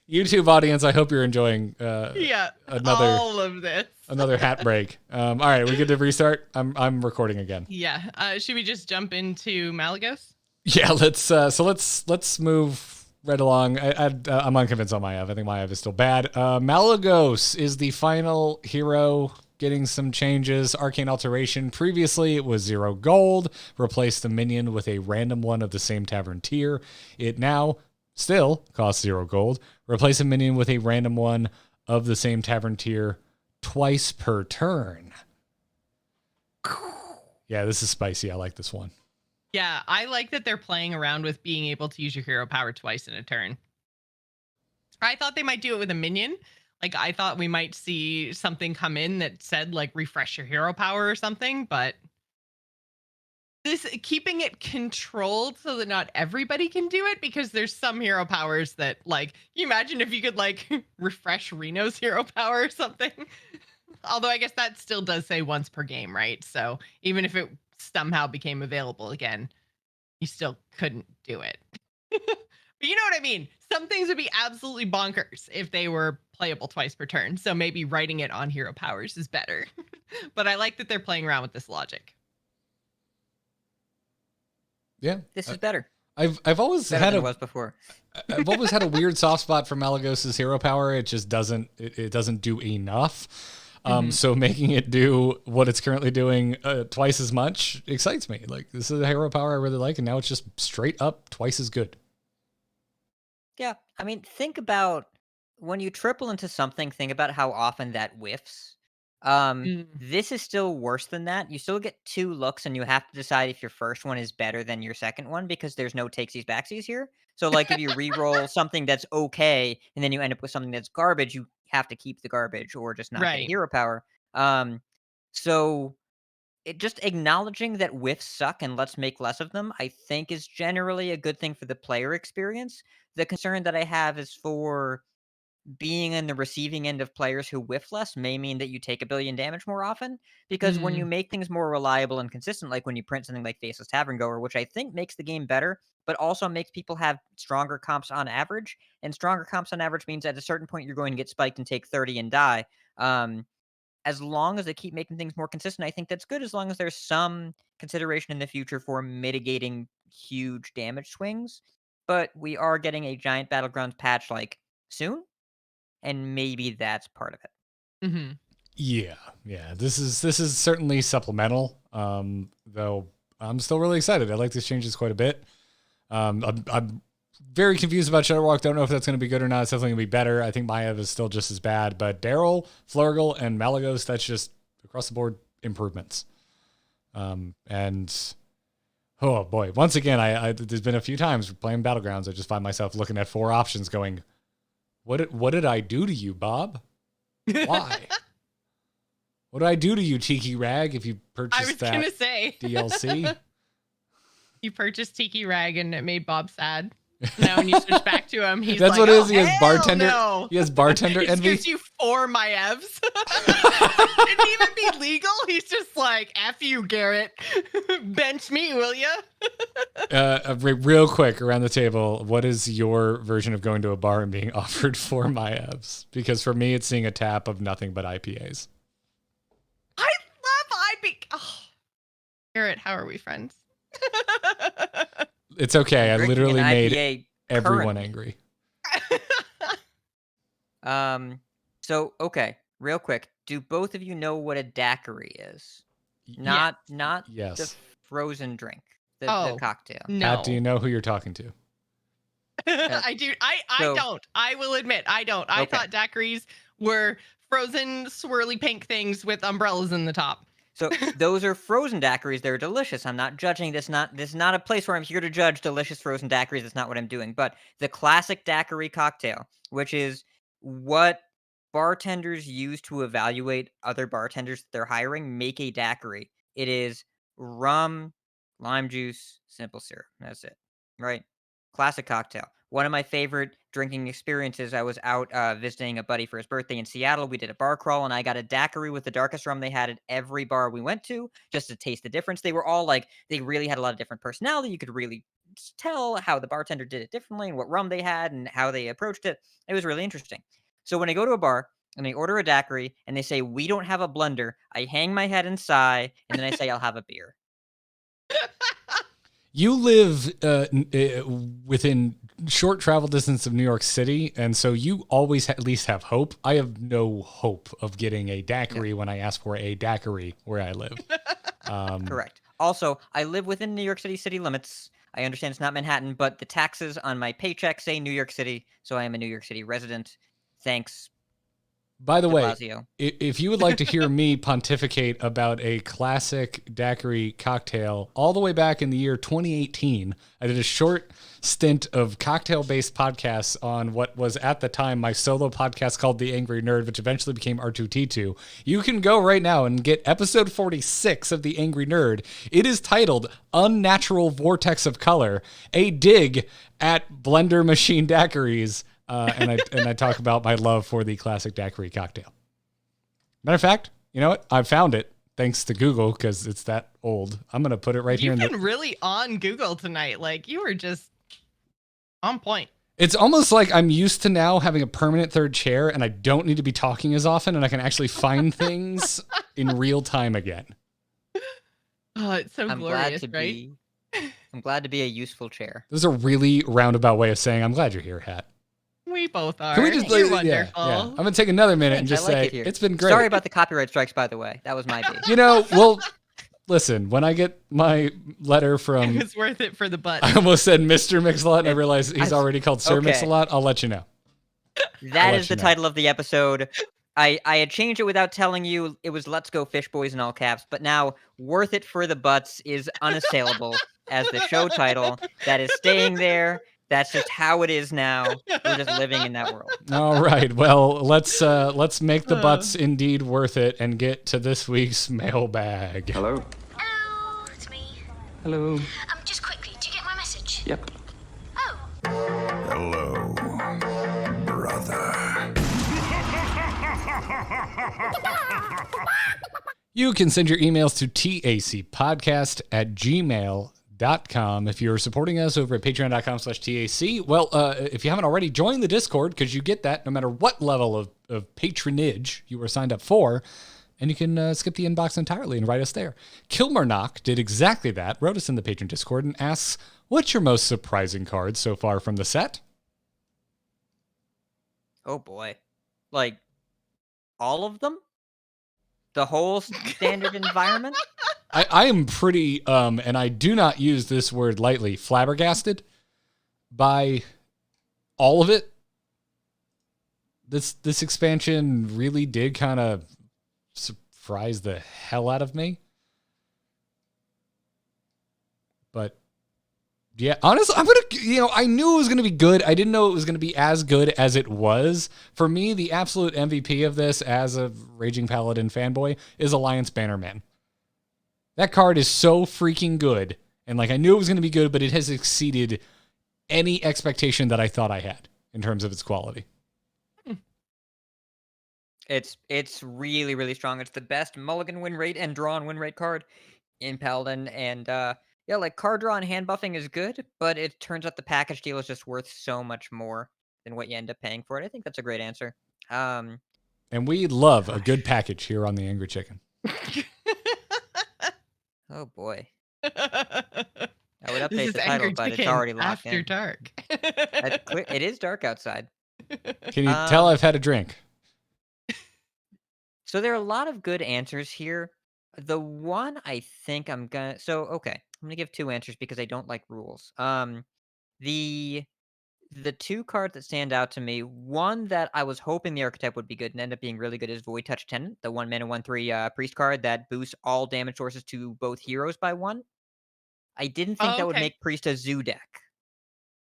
YouTube audience, I hope you're enjoying Yeah, another all of this. hat break. All right, we good to restart? I'm recording again. Yeah. Should we just jump into Malagos? Yeah, let's move right along. I'm unconvinced on Maiev. I think Maiev is still bad. Malagos is the final hero, getting some changes. Arcane Alteration. Previously, it was 0 gold. Replaced the minion with a random one of the same tavern tier. It now still costs 0 gold. Replace a minion with a random one of the same tavern tier twice per turn. Yeah, this is spicy. I like this one. Yeah, I like that they're playing around with being able to use your hero power twice in a turn. I thought they might do it with a minion. Like, I thought we might see something come in that said, like, refresh your hero power or something, but this keeping it controlled so that not everybody can do it, because there's some hero powers that, like, can you imagine if you could, like, refresh Reno's hero power or something? Although I guess that still does say once per game, right? So even if it somehow became available again, you still couldn't do it. But you know what I mean? Some things would be absolutely bonkers if they were playable twice per turn. So maybe writing it on hero powers is better. But I like that they're playing around with this logic. Yeah. This is better. I've always Better had than it was before. I've always had a weird soft spot for Malagos's hero power. It just doesn't do enough. So making it do what it's currently doing twice as much excites me. Like, this is a hero power I really like, and now it's just straight up twice as good. Yeah, I mean, think about when you triple into something, think about how often that whiffs. This is still worse than that. You still get 2 looks, and you have to decide if your first one is better than your second one because there's no takesies backsies here. So, like, if you re-roll something that's okay, and then you end up with something that's garbage, you have to keep the garbage or just not get Right. hero power. So it just acknowledging that whiffs suck and let's make less of them, I think is generally a good thing for the player experience. The concern that I have is for being in the receiving end of players who whiff less may mean that you take 1,000,000,000 damage more often. Because when you make things more reliable and consistent, like when you print something like Faceless Tavern Goer, which I think makes the game better, but also makes people have stronger comps on average. And stronger comps on average means at a certain point you're going to get spiked and take 30 and die. As long as they keep making things more consistent, I think that's good, as long as there's some consideration in the future for mitigating huge damage swings. But we are getting a giant Battlegrounds patch, like, soon, and maybe that's part of it. Yeah. This is certainly supplemental. Though I'm still really excited. I like these changes quite a bit. I'm very confused about Shudderwalk. Don't know if that's going to be good or not. It's definitely going to be better. I think Maiev is still just as bad, but Daryl, Flurgle, and Malagos, that's just across the board improvements. And oh boy, once again, I there's been a few times playing Battlegrounds, I just find myself looking at 4 options going, what did I do to you, Bob? Why? What did I do to you, Tiki Rag, if you purchased that Gonna say DLC? you purchased Tiki Rag and it made Bob sad. Now when you switch back to him, he's That's like, what it is. "Oh, He has hell bartender. no." He has bartender He envy. gives you 4 Maevs. It'd even be legal. He's just like, F you, Garrett. Bench me, will ya? Real quick around the table, what is your version of going to a bar and being offered 4 Maevs? Because for me, it's seeing a tap of nothing but IPAs. I love IB. Oh. Garrett, how are we friends? It's okay. I Drinking literally an made IPA everyone currently. angry. So okay, real quick, do both of you know what a daiquiri is? Not the Yes. frozen drink, the cocktail. No. Pat, do you know who you're talking to? I do. I don't. I will admit, I don't. I thought daiquiris were frozen swirly pink things with umbrellas in the top. So those are frozen daiquiris. They're delicious. I'm not judging this. This is not a place where I'm here to judge delicious frozen daiquiris. That's not what I'm doing. But the classic daiquiri cocktail, which is what bartenders use to evaluate other bartenders that they're hiring, make a daiquiri. It is rum, lime juice, simple syrup. That's it. Right? Classic cocktail. One of my favorite drinking experiences, I was out visiting a buddy for his birthday in Seattle. We did a bar crawl, and I got a daiquiri with the darkest rum they had at every bar we went to, just to taste the difference. They were all like, they really had a lot of different personality. You could really tell how the bartender did it differently and what rum they had and how they approached it. It was really interesting. So when I go to a bar and I order a daiquiri and they say, "We don't have a blender," I hang my head and sigh, and then I say, "I'll have a beer." You live within short travel distance of New York City, and so you always at least have hope. I have no hope of getting a daiquiri when I ask for a daiquiri where I live. Correct. Also, I live within New York City city limits. I understand it's not Manhattan, but the taxes on my paycheck say New York City, so I am a New York City resident. Thanks. By the way, Blasio. if you would like to hear me pontificate about a classic daiquiri cocktail, all the way back in the year 2018, I did a short stint of cocktail-based podcasts on what was at the time my solo podcast called The Angry Nerd, which eventually became R2T2. You can go right now and get episode 46 of The Angry Nerd. It is titled Unnatural Vortex of Color, a dig at blender machine daiquiris. And I talk about my love for the classic daiquiri cocktail. Matter of fact, you know what? I found it thanks to Google because it's that old. I'm gonna put it right here. You've been really on Google tonight. Like, you were just On point. It's almost like I'm used to now having a permanent third chair and I don't need to be talking as often and I can actually find things in real time again. Oh, it's so glorious, right? I'm glad to be a useful chair. This is a really roundabout way of saying I'm glad you're here, Hat. We both are. Can we just You're yeah, wonderful. yeah. I'm going to take another minute and Thanks, just I like say it here. it's been great. Sorry about the copyright strikes, by the way. That was my bee. You know, well, listen, when I get my letter from... It was worth it for the butt. I almost said Mr. Mix-a-Lot and I realized he's already called Sir Okay. Mix-a-Lot. I'll let you know. That is the title of the episode. I had changed it without telling you. It was Let's Go Fish Boys in all caps, but now Worth It for the Butts is unassailable as the show title. That is staying there. That's just how it is now. We're just living in that world. All right. Well, let's make the butts indeed worth it and get to this week's mailbag. Hello. Hello, it's me. Hello. Just quickly, do you get my message? Yep. Oh, Hello, brother. You can send your emails to tacpodcast@gmail.com. If you're supporting us over at patreon.com/TAC, well, if you haven't already, join the Discord because you get that no matter what level of patronage you were signed up for. And you can skip the inbox entirely and write us there. Kilmarnock did exactly that, wrote us in the patron Discord and asks, what's your most surprising card so far from the set? Oh boy. Like, all of them? The whole standard environment? I am pretty, and I do not use this word lightly, flabbergasted by all of it. This expansion really did kind of surprise the hell out of me. But yeah, honestly, I knew it was going to be good. I didn't know it was going to be as good as it was. For me, the absolute MVP of this as a Raging Paladin fanboy is Alliance Bannerman. That card is so freaking good. And I knew it was going to be good, but it has exceeded any expectation that I thought I had in terms of its quality. It's really, really strong. It's the best mulligan win rate and draw and win rate card in Paladin. And card draw and hand buffing is good, but it turns out the package deal is just worth so much more than what you end up paying for it. I think that's a great answer. And we love a good package here on the Angry Chicken. Oh boy. I would This update is the title, Angry but it's Chicken already locked After in. dark. It is dark outside. Can you tell I've had a drink? So there are a lot of good answers here. The one I think I'm gonna I'm gonna give two answers because I don't like rules. The two cards that stand out to me, one that I was hoping the archetype would be good and end up being really good is Void Touch Tenant, the 1-mana 1/3 priest card that boosts all damage sources to both heroes by 1. I didn't think that would make priest a zoo deck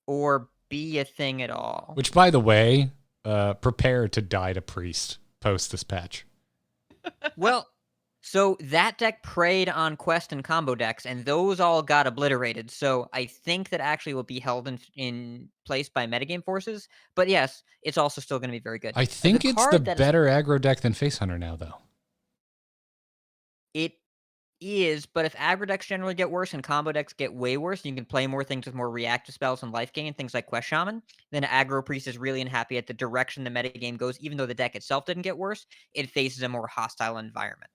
or be a thing at all. Which, by the way, prepare to die to priest post this patch. Well, so that deck preyed on quest and combo decks, and those all got obliterated. So I think that actually will be held in place by metagame forces. But yes, it's also still going to be very good. I think it's the better aggro deck than Face Hunter now, though. It is, but if aggro decks generally get worse and combo decks get way worse, you can play more things with more reactive spells and life gain, things like Quest Shaman, then aggro priest is really unhappy at the direction the metagame goes. Even though the deck itself didn't get worse, it faces a more hostile environment,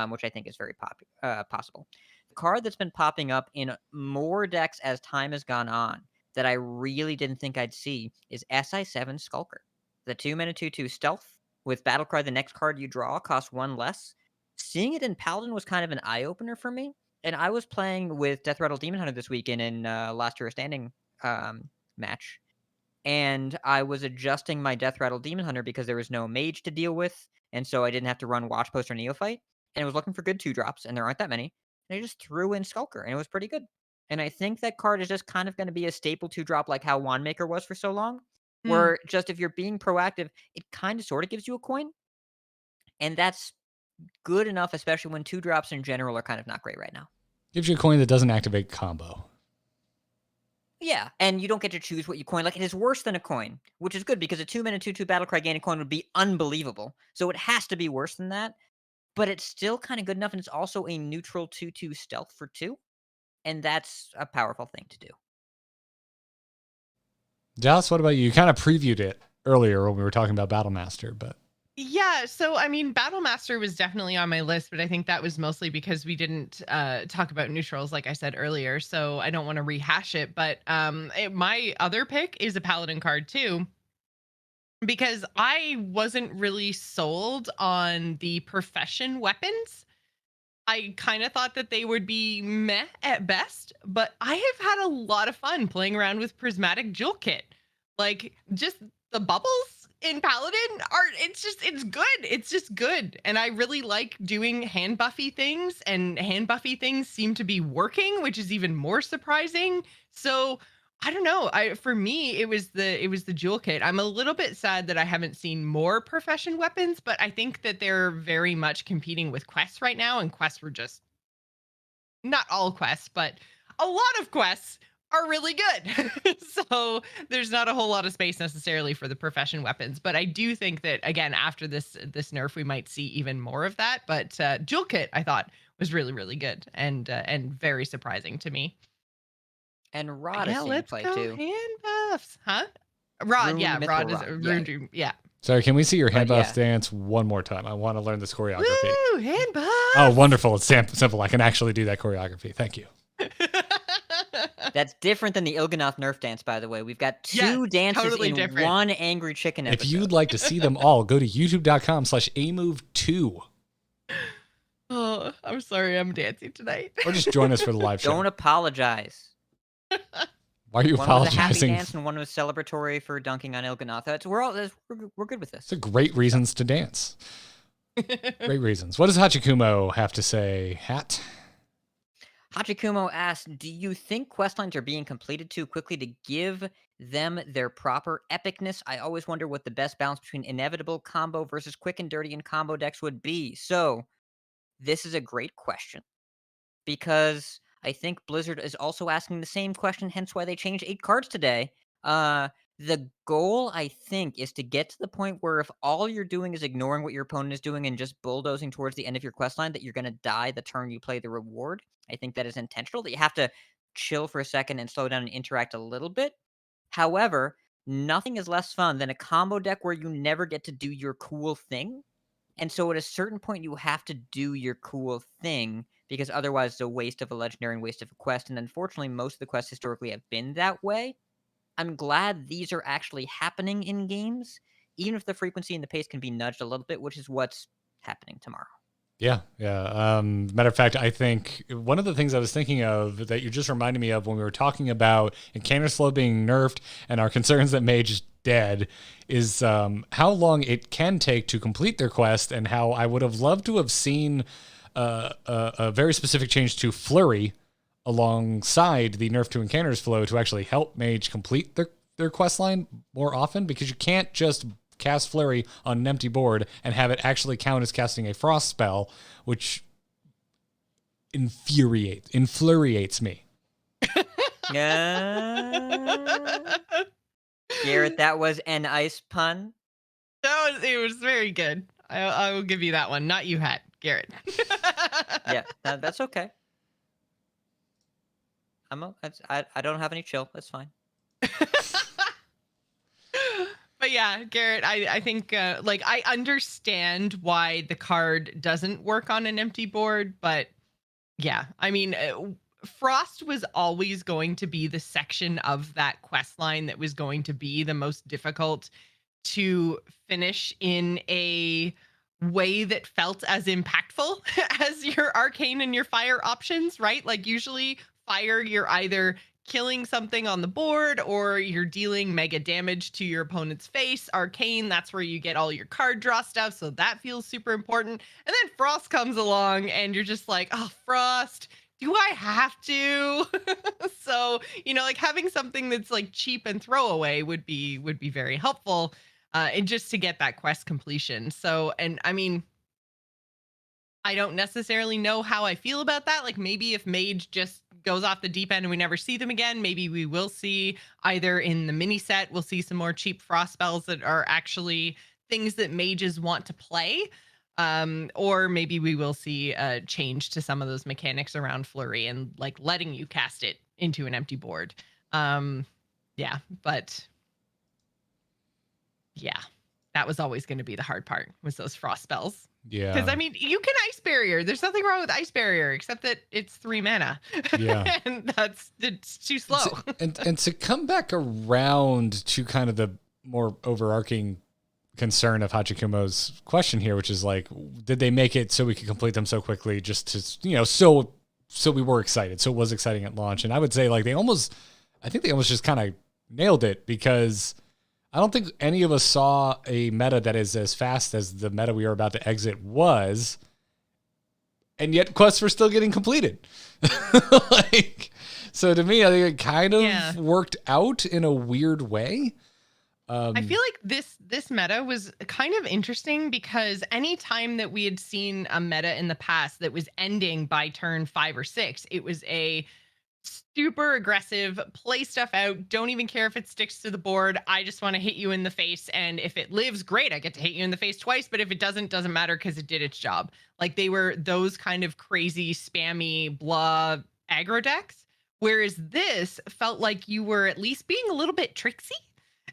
which I think is very possible. The card that's been popping up in more decks as time has gone on that I really didn't think I'd see is SI7 Skulker. The 2-mana 2/2 stealth with Battlecry, the next card you draw costs 1 less. Seeing it in Paladin was kind of an eye-opener for me, and I was playing with Death Rattle Demon Hunter this weekend in Last Hero Standing match, and I was adjusting my Death Rattle Demon Hunter because there was no Mage to deal with, and so I didn't have to run Watchpost or Neophyte, and I was looking for good 2-drops, and there aren't that many, and I just threw in Skulker, and it was pretty good. And I think that card is just kind of going to be a staple 2-drop like how Wandmaker was for so long, where just if you're being proactive, it kind of sort of gives you a coin, and that's good enough, especially when 2-drops in general are kind of not great right now. Gives you a coin that doesn't activate combo. Yeah, and you don't get to choose what you coin. It is worse than a coin, which is good because a 2-mana 2/2 Battlecry gaining coin would be unbelievable. So it has to be worse than that, but it's still kind of good enough, and it's also a neutral 2/2 stealth for 2, and that's a powerful thing to do. Dallas, what about you? You kind of previewed it earlier when we were talking about Battlemaster, but Yeah, so I mean, Battlemaster was definitely on my list, but I think that was mostly because we didn't talk about neutrals, like I said earlier. So I don't want to rehash it. But my other pick is a Paladin card too, because I wasn't really sold on the profession weapons. I kind of thought that they would be meh at best, but I have had a lot of fun playing around with Prismatic Jewel Kit. Like, just the bubbles in Paladin are, it's good. It's just good. And I really like doing hand buffy things, and hand buffy things seem to be working, which is even more surprising. So I don't know. For me, it was the jewel kit. I'm a little bit sad that I haven't seen more profession weapons, but I think that they're very much competing with quests right now, and quests were just not all quests, but a lot of quests are really good. So there's not a whole lot of space necessarily for the profession weapons, but I do think that again after this nerf we might see even more of that. But jewel kit I thought was really really good and very surprising to me. And Rod Yeah, is in let's play go too. hand buffs, huh? Rod, Rune yeah, Mythical Rod is Rod, a yeah. rune dream, yeah. sorry, can we see your hand But buff yeah. dance one more time? I want to learn this choreography. Woo, hand buffs. Oh, wonderful. It's simple. I can actually do that choreography. Thank you. That's different than the Il'gynoth nerf dance, by the way. We've got two Yes, dances totally in different. one angry chicken episode. If you'd like to see them all, go to youtube.com/amove2 Oh, I'm sorry, I'm dancing tonight. or just join us for the live show. Don't apologize. Why are you One was a happy apologizing? dance and one was celebratory for dunking on Il'gynoth. We're good with this. It's great reasons to dance. Great reasons. What does Hachikumo have to say, Hat? Hachikumo asked, do you think questlines are being completed too quickly to give them their proper epicness? I always wonder what the best balance between inevitable combo versus quick and dirty in combo decks would be. So, this is a great question. Because I think Blizzard is also asking the same question, hence why they changed 8 cards today. The goal, I think, is to get to the point where if all you're doing is ignoring what your opponent is doing and just bulldozing towards the end of your questline, that you're going to die the turn you play the reward. I think that is intentional, that you have to chill for a second and slow down and interact a little bit. However, nothing is less fun than a combo deck where you never get to do your cool thing. And so at a certain point, you have to do your cool thing, because otherwise it's a waste of a legendary and waste of a quest. And unfortunately, most of the quests historically have been that way. I'm glad these are actually happening in games, even if the frequency and the pace can be nudged a little bit, which is what's happening tomorrow. Yeah. Matter of fact, I think one of the things I was thinking of that you just reminded me of when we were talking about encounter slow being nerfed and our concerns that Mage is dead is how long it can take to complete their quest, and how I would have loved to have seen a very specific change to Flurry alongside the nerf to encounters flow to actually help Mage complete their quest line more often, because you can't just cast Flurry on an empty board and have it actually count as casting a frost spell, which infuriates me. Garrett, that was an ice pun. It was very good. I will give you that one. Not you, Hat, Garrett. Yeah, that's okay. I don't have any chill. That's fine. But yeah, Garrett, I think like I understand why the card doesn't work on an empty board, but yeah, I mean, Frost was always going to be the section of that quest line that was going to be the most difficult to finish in a way that felt as impactful as your arcane and your fire options, right? Like usually fire, you're either killing something on the board or you're dealing mega damage to your opponent's face. Arcane, that's where you get all your card draw stuff, so that feels super important. And then Frost comes along and you're just like, oh, Frost, do I have to? So, like having something that's like cheap and throwaway would be very helpful, and just to get that quest completion. So, and I mean, I don't necessarily know how I feel about that. Like maybe if Mage just goes off the deep end and we never see them again, maybe we will see either in the mini set, we'll see some more cheap frost spells that are actually things that mages want to play. Or maybe we will see a change to some of those mechanics around Flurry and like letting you cast it into an empty board. Yeah, but Yeah, that was always going to be the hard part, was those frost spells. Yeah. Because I mean, you can ice barrier. There's nothing wrong with ice barrier except that it's 3 mana. Yeah. And it's too slow. And to come back around to kind of the more overarching concern of Hachikumo's question here, which is like, did they make it so we could complete them so quickly just to, so we were excited. So it was exciting at launch. And I would say like I think they almost just kind of nailed it, because I don't think any of us saw a meta that is as fast as the meta we are about to exit was. And yet quests were still getting completed. So to me, I think it kind of worked out in a weird way. I feel like this meta was kind of interesting, because any time that we had seen a meta in the past that was ending by turn 5 or 6, it was a super aggressive, play stuff out, don't even care if it sticks to the board. I just want to hit you in the face, and if it lives, great, I get to hit you in the face twice, but if it doesn't matter, because it did its job. Like, they were those kind of crazy, spammy, blah aggro decks, whereas this felt like you were at least being a little bit tricksy,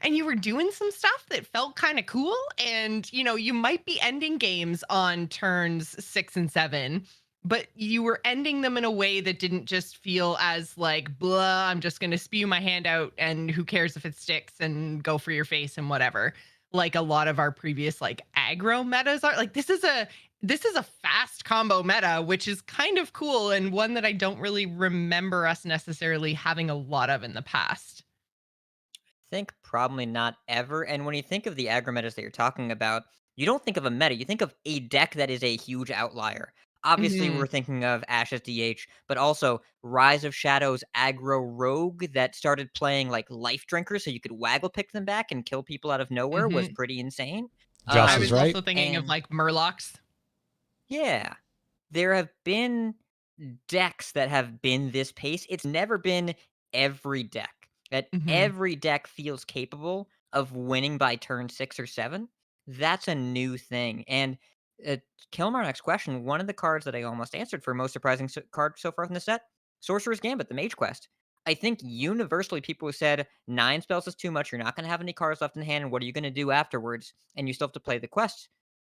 and you were doing some stuff that felt kind of cool, and you might be ending games on turns 6 and 7, but you were ending them in a way that didn't just feel as like, blah, I'm just going to spew my hand out and who cares if it sticks and go for your face and whatever. Like a lot of our previous like aggro metas are. Like, this is a fast combo meta, which is kind of cool, and one that I don't really remember us necessarily having a lot of in the past. I think probably not ever. And when you think of the aggro metas that you're talking about, you don't think of a meta. You think of a deck that is a huge outlier. Obviously, Mhm. we're thinking of Ashes DH, but also Rise of Shadows aggro rogue that started playing like Life Drinker, so you could waggle pick them back and kill people out of nowhere, was Mhm. pretty insane. Joss I is was right. also thinking of And like Murlocs. yeah, there have been decks that have been this pace. It's never been every deck. That Mhm. every deck feels capable of winning by turn 6 or 7. That's a new thing. And to kill our next question, one of the cards that I almost answered for most surprising card so far from the set, Sorcerer's Gambit, the Mage Quest. I think universally people have said 9 spells is too much. You're not going to have any cards left in hand. And what are you going to do afterwards? And you still have to play the quest.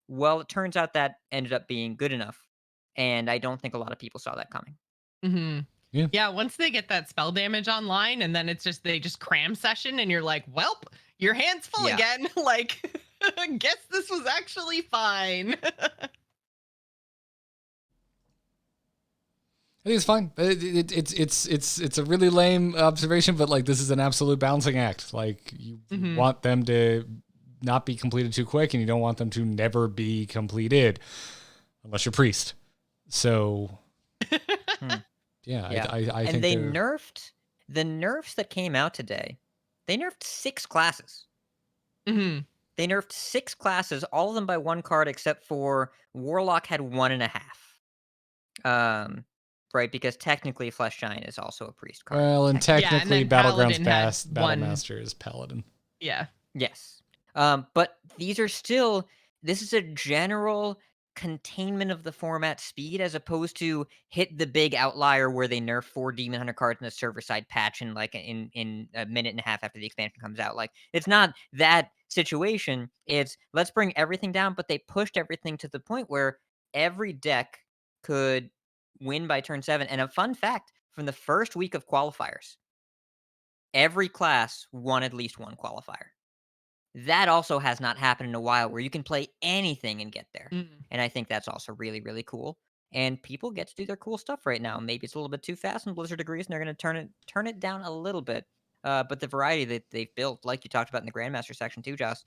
Well, it turns out that ended up being good enough. And I don't think a lot of people saw that coming. Mhm. Yeah. Yeah, once they get that spell damage online, and then they just cram session, and you're like, "Welp, your hand's full Yeah. again." Like, guess this was actually fine. I think it's fine. It's a really lame observation, but like, this is an absolute balancing act. Like, you want them to not be completed too quick, and you don't want them to never be completed unless you're priest. So yeah, Yeah. I And think they they're- nerfed the nerfs that came out today. They nerfed 6 classes. Mhm. They nerfed 6 classes, all of them by 1 card, except for Warlock had 1.5. Right, because technically Flesh Giant is also a priest card. well, and technically. Yeah, and technically then Battlegrounds Paladin had past one- Battlemaster is Paladin. Yeah. Yes. But these are still, this is a general containment of the format speed, as opposed to hit the big outlier where they nerf 4 Demon Hunter cards in a server side patch in like in a minute and a half after the expansion comes out. Like, it's not that situation. It's let's bring everything down, but they pushed everything to the point where every deck could win by turn 7. And a fun fact from the first week of qualifiers, every class won at least 1 qualifier. That also has not happened in a while, where you can play anything and get there. Mm. And I think that's also really, really cool. And people get to do their cool stuff right now. Maybe it's a little bit too fast in Blizzard agrees, and they're going to turn it down a little bit. But the variety that they've built, like you talked about in the Grandmaster section too, Joss,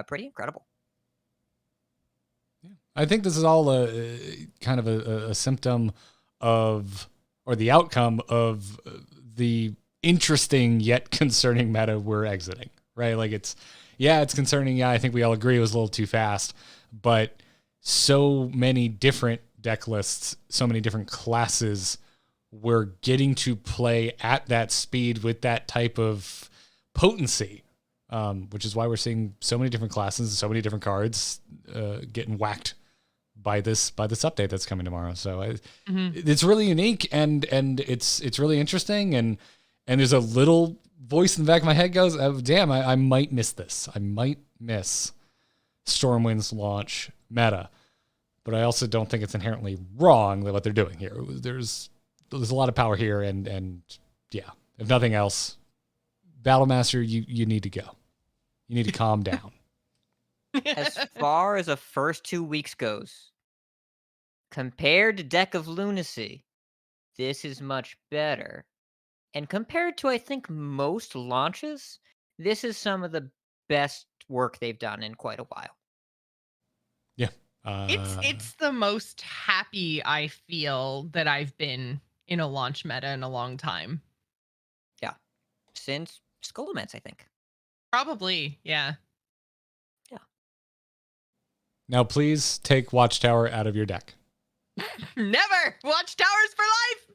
pretty incredible. I think this is all a kind of a symptom of, or the outcome of, the interesting yet concerning meta we're exiting, right? Like, it's concerning. Yeah, I think we all agree it was a little too fast, but so many different deck lists, so many different classes we're getting to play at that speed with that type of potency, which is why we're seeing so many different classes and so many different cards getting whacked by this update that's coming tomorrow. So it's really unique, and it's really interesting, and there's a little voice in the back of my head goes, oh, damn, I might miss this. I might miss Stormwind's launch meta. But I also don't think it's inherently wrong what they're doing here. There's a lot of power here, and yeah, if nothing else, Battlemaster, you need to go. You need to calm down. As far as the first 2 weeks goes, compared to Deck of Lunacy, this is much better. And compared to, I think, most launches, this is some of the best work they've done in quite a while. Yeah. It's the most happy I feel that I've been in a launch meta in a long time. Yeah. Since Skullomance, I think. Probably, yeah. Yeah. Now, please take Watchtower out of your deck. Never! Watchtowers for life!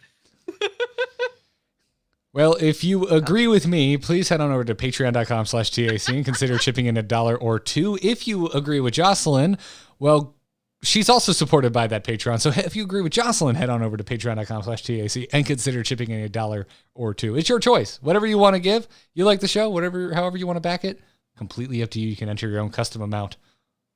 Well, if you agree with me, please head on over to patreon.com/TAC and consider chipping in $1 or $2. If you agree with Jocelyn, well, she's also supported by that Patreon. So if you agree with Jocelyn, head on over to patreon.com/TAC and consider chipping in $1 or $2. It's your choice. Whatever you want to give. You like the show, however you want to back it, completely up to you. You can enter your own custom amount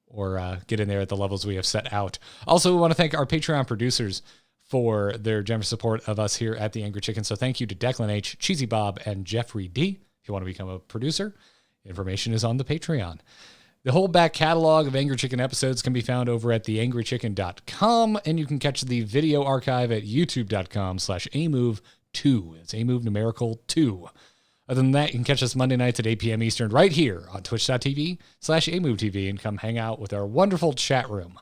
or get in there at the levels we have set out. Also, we want to thank our Patreon producers for their generous support of us here at The Angry Chicken. So thank you to Declan H., Cheesy Bob, and Jeffrey D. If you want to become a producer, information is on the Patreon. The whole back catalog of Angry Chicken episodes can be found over at theangrychicken.com, and you can catch the video archive at youtube.com/amove2. It's amove numerical 2. Other than that, you can catch us Monday nights at 8 p.m. Eastern right here on twitch.tv/amovetv and come hang out with our wonderful chat room.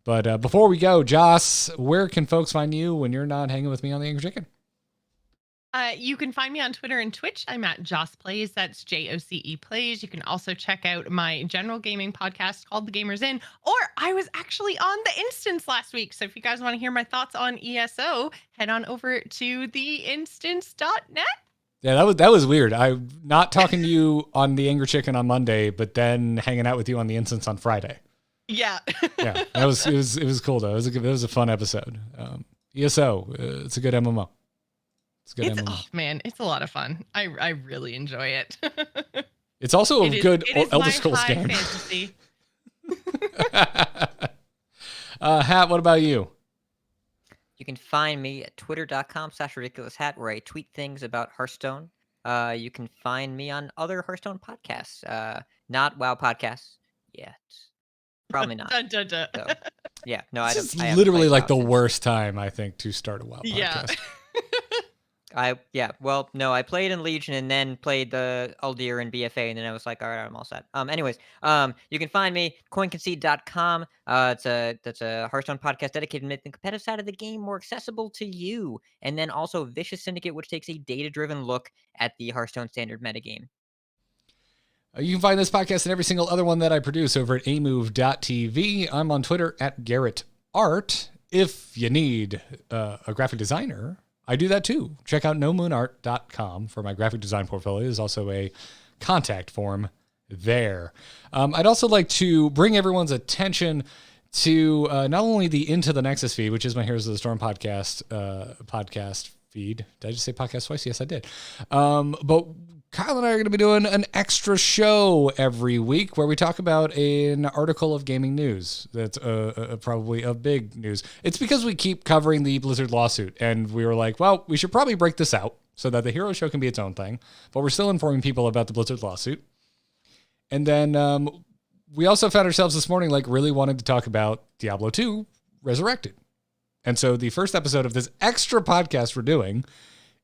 But before we go, Joss, where can folks find you when you're not hanging with me on The Angry Chicken? You can find me on Twitter and Twitch. I'm at Joss Plays. That's JOCE Plays. You can also check out my general gaming podcast called The Gamers Inn. Or I was actually on the Instance last week. So if you guys want to hear my thoughts on ESO, head on over to theinstance.net. Yeah, that was weird. I'm not talking to you on The Angry Chicken on Monday, but then hanging out with you on the Instance on Friday. Yeah. Yeah, it was cool though. It was a fun episode. ESO, it's a good MMO. Oh man, it's a lot of fun. I really enjoy it. It's also a good Elder Scrolls high game. Fantasy. Hat, what about you? You can find me at twitter.com/ridiculoushat, where I tweet things about Hearthstone. You can find me on other Hearthstone podcasts. Not WoW podcasts yet. Probably not. Dun, dun, dun. So, yeah, no, I It's don't. I haven't literally played like WoW the since. worst time, I think, to start a WoW podcast. Yeah. Well, no, I played in Legion and then played the Uldir and BFA, and then I was like, all right, I'm all set. Anyways, you can find me coinconcede.com. That's a Hearthstone podcast dedicated to making the competitive side of the game more accessible to you, and then also Vicious Syndicate, which takes a data-driven look at the Hearthstone standard metagame. You can find this podcast and every single other one that I produce over at amove.tv. I'm on Twitter at Garrett Art. If you need a graphic designer, I do that too. Check out nomoonart.com for my graphic design portfolio. There's also a contact form there. I'd also like to bring everyone's attention to not only the Into the Nexus feed, which is my Heroes of the Storm podcast feed. Did I just say podcast twice? Yes, I did. But Kyle and I are going to be doing an extra show every week where we talk about an article of gaming news that's probably of big news. It's because we keep covering the Blizzard lawsuit, and we were like, well, we should probably break this out so that the Hero Show can be its own thing, but we're still informing people about the Blizzard lawsuit. And then we also found ourselves this morning really wanted to talk about Diablo 2 Resurrected. And so the first episode of this extra podcast we're doing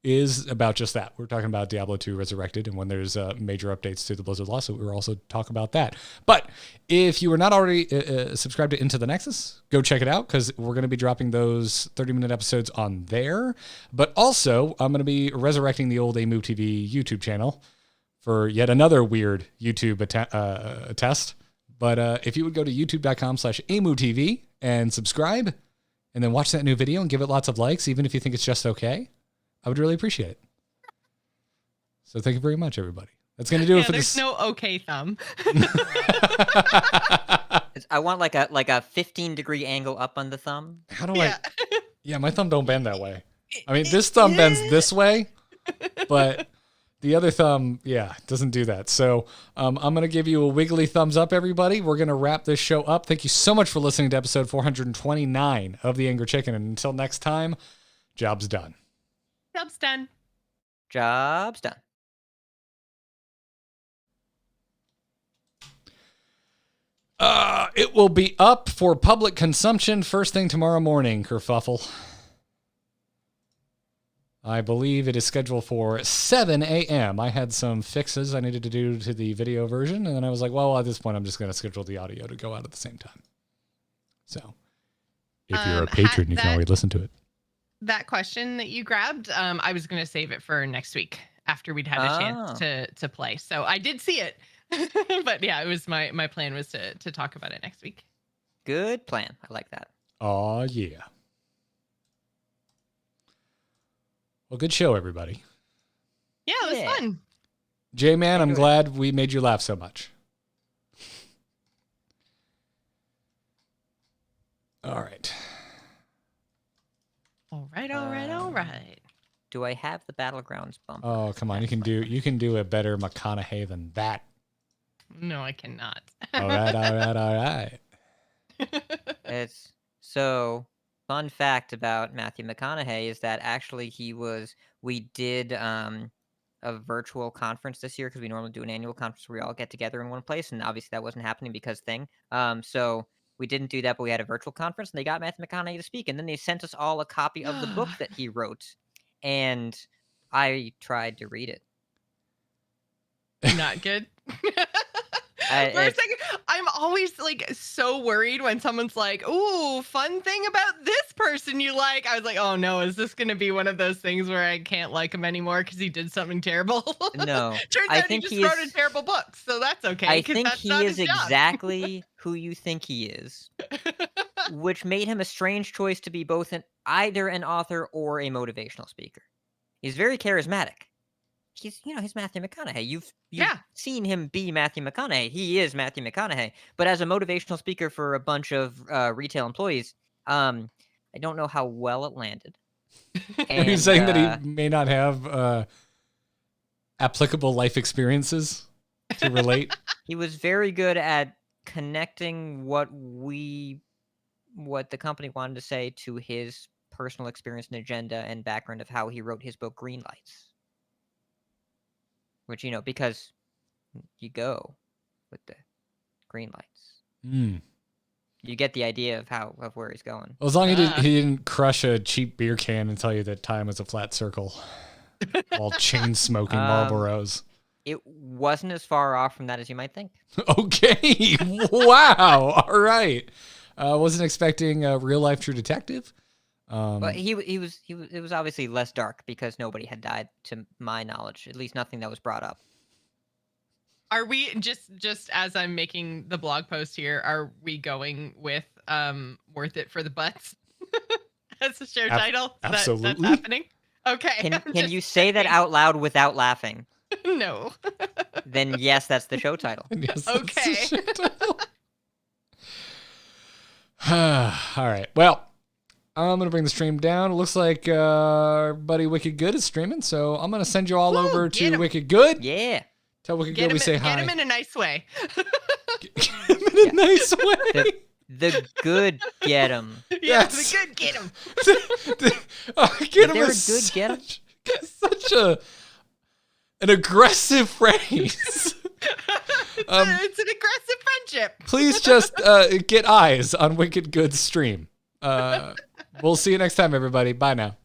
is about just that. We're talking about Diablo 2 Resurrected, and when there's major updates to the Blizzard lawsuit, we'll also talk about that. But if you are not already subscribed to Into the Nexus, go check it out, because we're going to be dropping those 30-minute episodes on there. But also, I'm going to be resurrecting the old AMove TV YouTube channel for yet another weird YouTube test. But if you would go to youtube.com/AMoveTV and subscribe, and then watch that new video and give it lots of likes, even if you think it's just okay, I would really appreciate it. So thank you very much, everybody. That's going to do it for this. There's no okay thumb. I want like a 15-degree angle up on the thumb. How do I? Yeah, my thumb don't bend that way. I mean, this thumb bends this way, but The other thumb, doesn't do that. So I'm going to give you a wiggly thumbs up, everybody. We're going to wrap this show up. Thank you so much for listening to episode 429 of The Angry Chicken. And until next time, job's done. Job's done. Job's done. It will be up for public consumption first thing tomorrow morning, Kerfuffle. I believe it is scheduled for 7 a.m. I had some fixes I needed to do to the video version, and then I was like, well, at this point, I'm just going to schedule the audio to go out at the same time. So if you're a patron, you can already listen to it. That question that you grabbed, I was going to save it for next week after we'd had a chance to play. So I did see it. But yeah, it was my plan was to talk about it next week. Good plan. I like that. Oh, yeah. Well, good show, everybody. Yeah, it was fun. J-Man, I'm glad we made you laugh so much. All right. All right. Do I have the Battlegrounds bumper? Oh, come on. You can do a better McConaughey than that. No, I cannot. All right. It's so fun fact about Matthew McConaughey is that actually we did a virtual conference this year because we normally do an annual conference where we all get together in one place, and obviously that wasn't happening because thing. So we didn't do that, but we had a virtual conference, and they got Matthew McConaughey to speak, and then they sent us all a copy of the book that he wrote, and I tried to read it. Not good. For a second, I'm always like so worried when someone's like, "Ooh, fun thing about this person you like." I was like, "Oh no, is this going to be one of those things where I can't like him anymore because he did something terrible?" No, turns out he just wrote a terrible book, so that's okay. I think that's he not is his job. exactly who you think he is, which made him a strange choice to be both either an author or a motivational speaker. He's very charismatic. He's Matthew McConaughey. You've seen him be Matthew McConaughey. He is Matthew McConaughey. But as a motivational speaker for a bunch of retail employees, I don't know how well it landed. Are you saying that he may not have applicable life experiences to relate? He was very good at connecting what the company wanted to say to his personal experience and agenda and background of how he wrote his book Green Lights. Which, because you go with the green lights. You get the idea of where he's going. Well, as long as he didn't crush a cheap beer can and tell you that time was a flat circle while chain smoking Marlboros. It wasn't as far off from that as you might think. Okay. Wow. All right. Wasn't expecting a real life True Detective. But it was obviously less dark because nobody had died to my knowledge, at least nothing that was brought up. Are we just as I'm making the blog post here, are we going with Worth It for the Butts as the show title? Absolutely. That's happening? Okay. Can you say that out loud without laughing? No. Then yes, that's the show title. Yes, okay. All right. Well, I'm going to bring the stream down. It looks like our buddy Wicked Good is streaming, so I'm going to send you all over to Wicked Good. Yeah. Tell Wicked Good we say hi. Get him in a nice way. Get him in a nice way. The good get him. Yeah, the good get him. Get him is good get him? Such an aggressive phrase. It's an aggressive friendship. Please just get eyes on Wicked Good's stream. We'll see you next time, everybody. Bye now.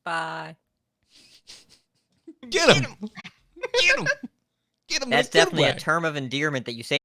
Bye. Get him. Get him. Get him. That's definitely a term of endearment that you say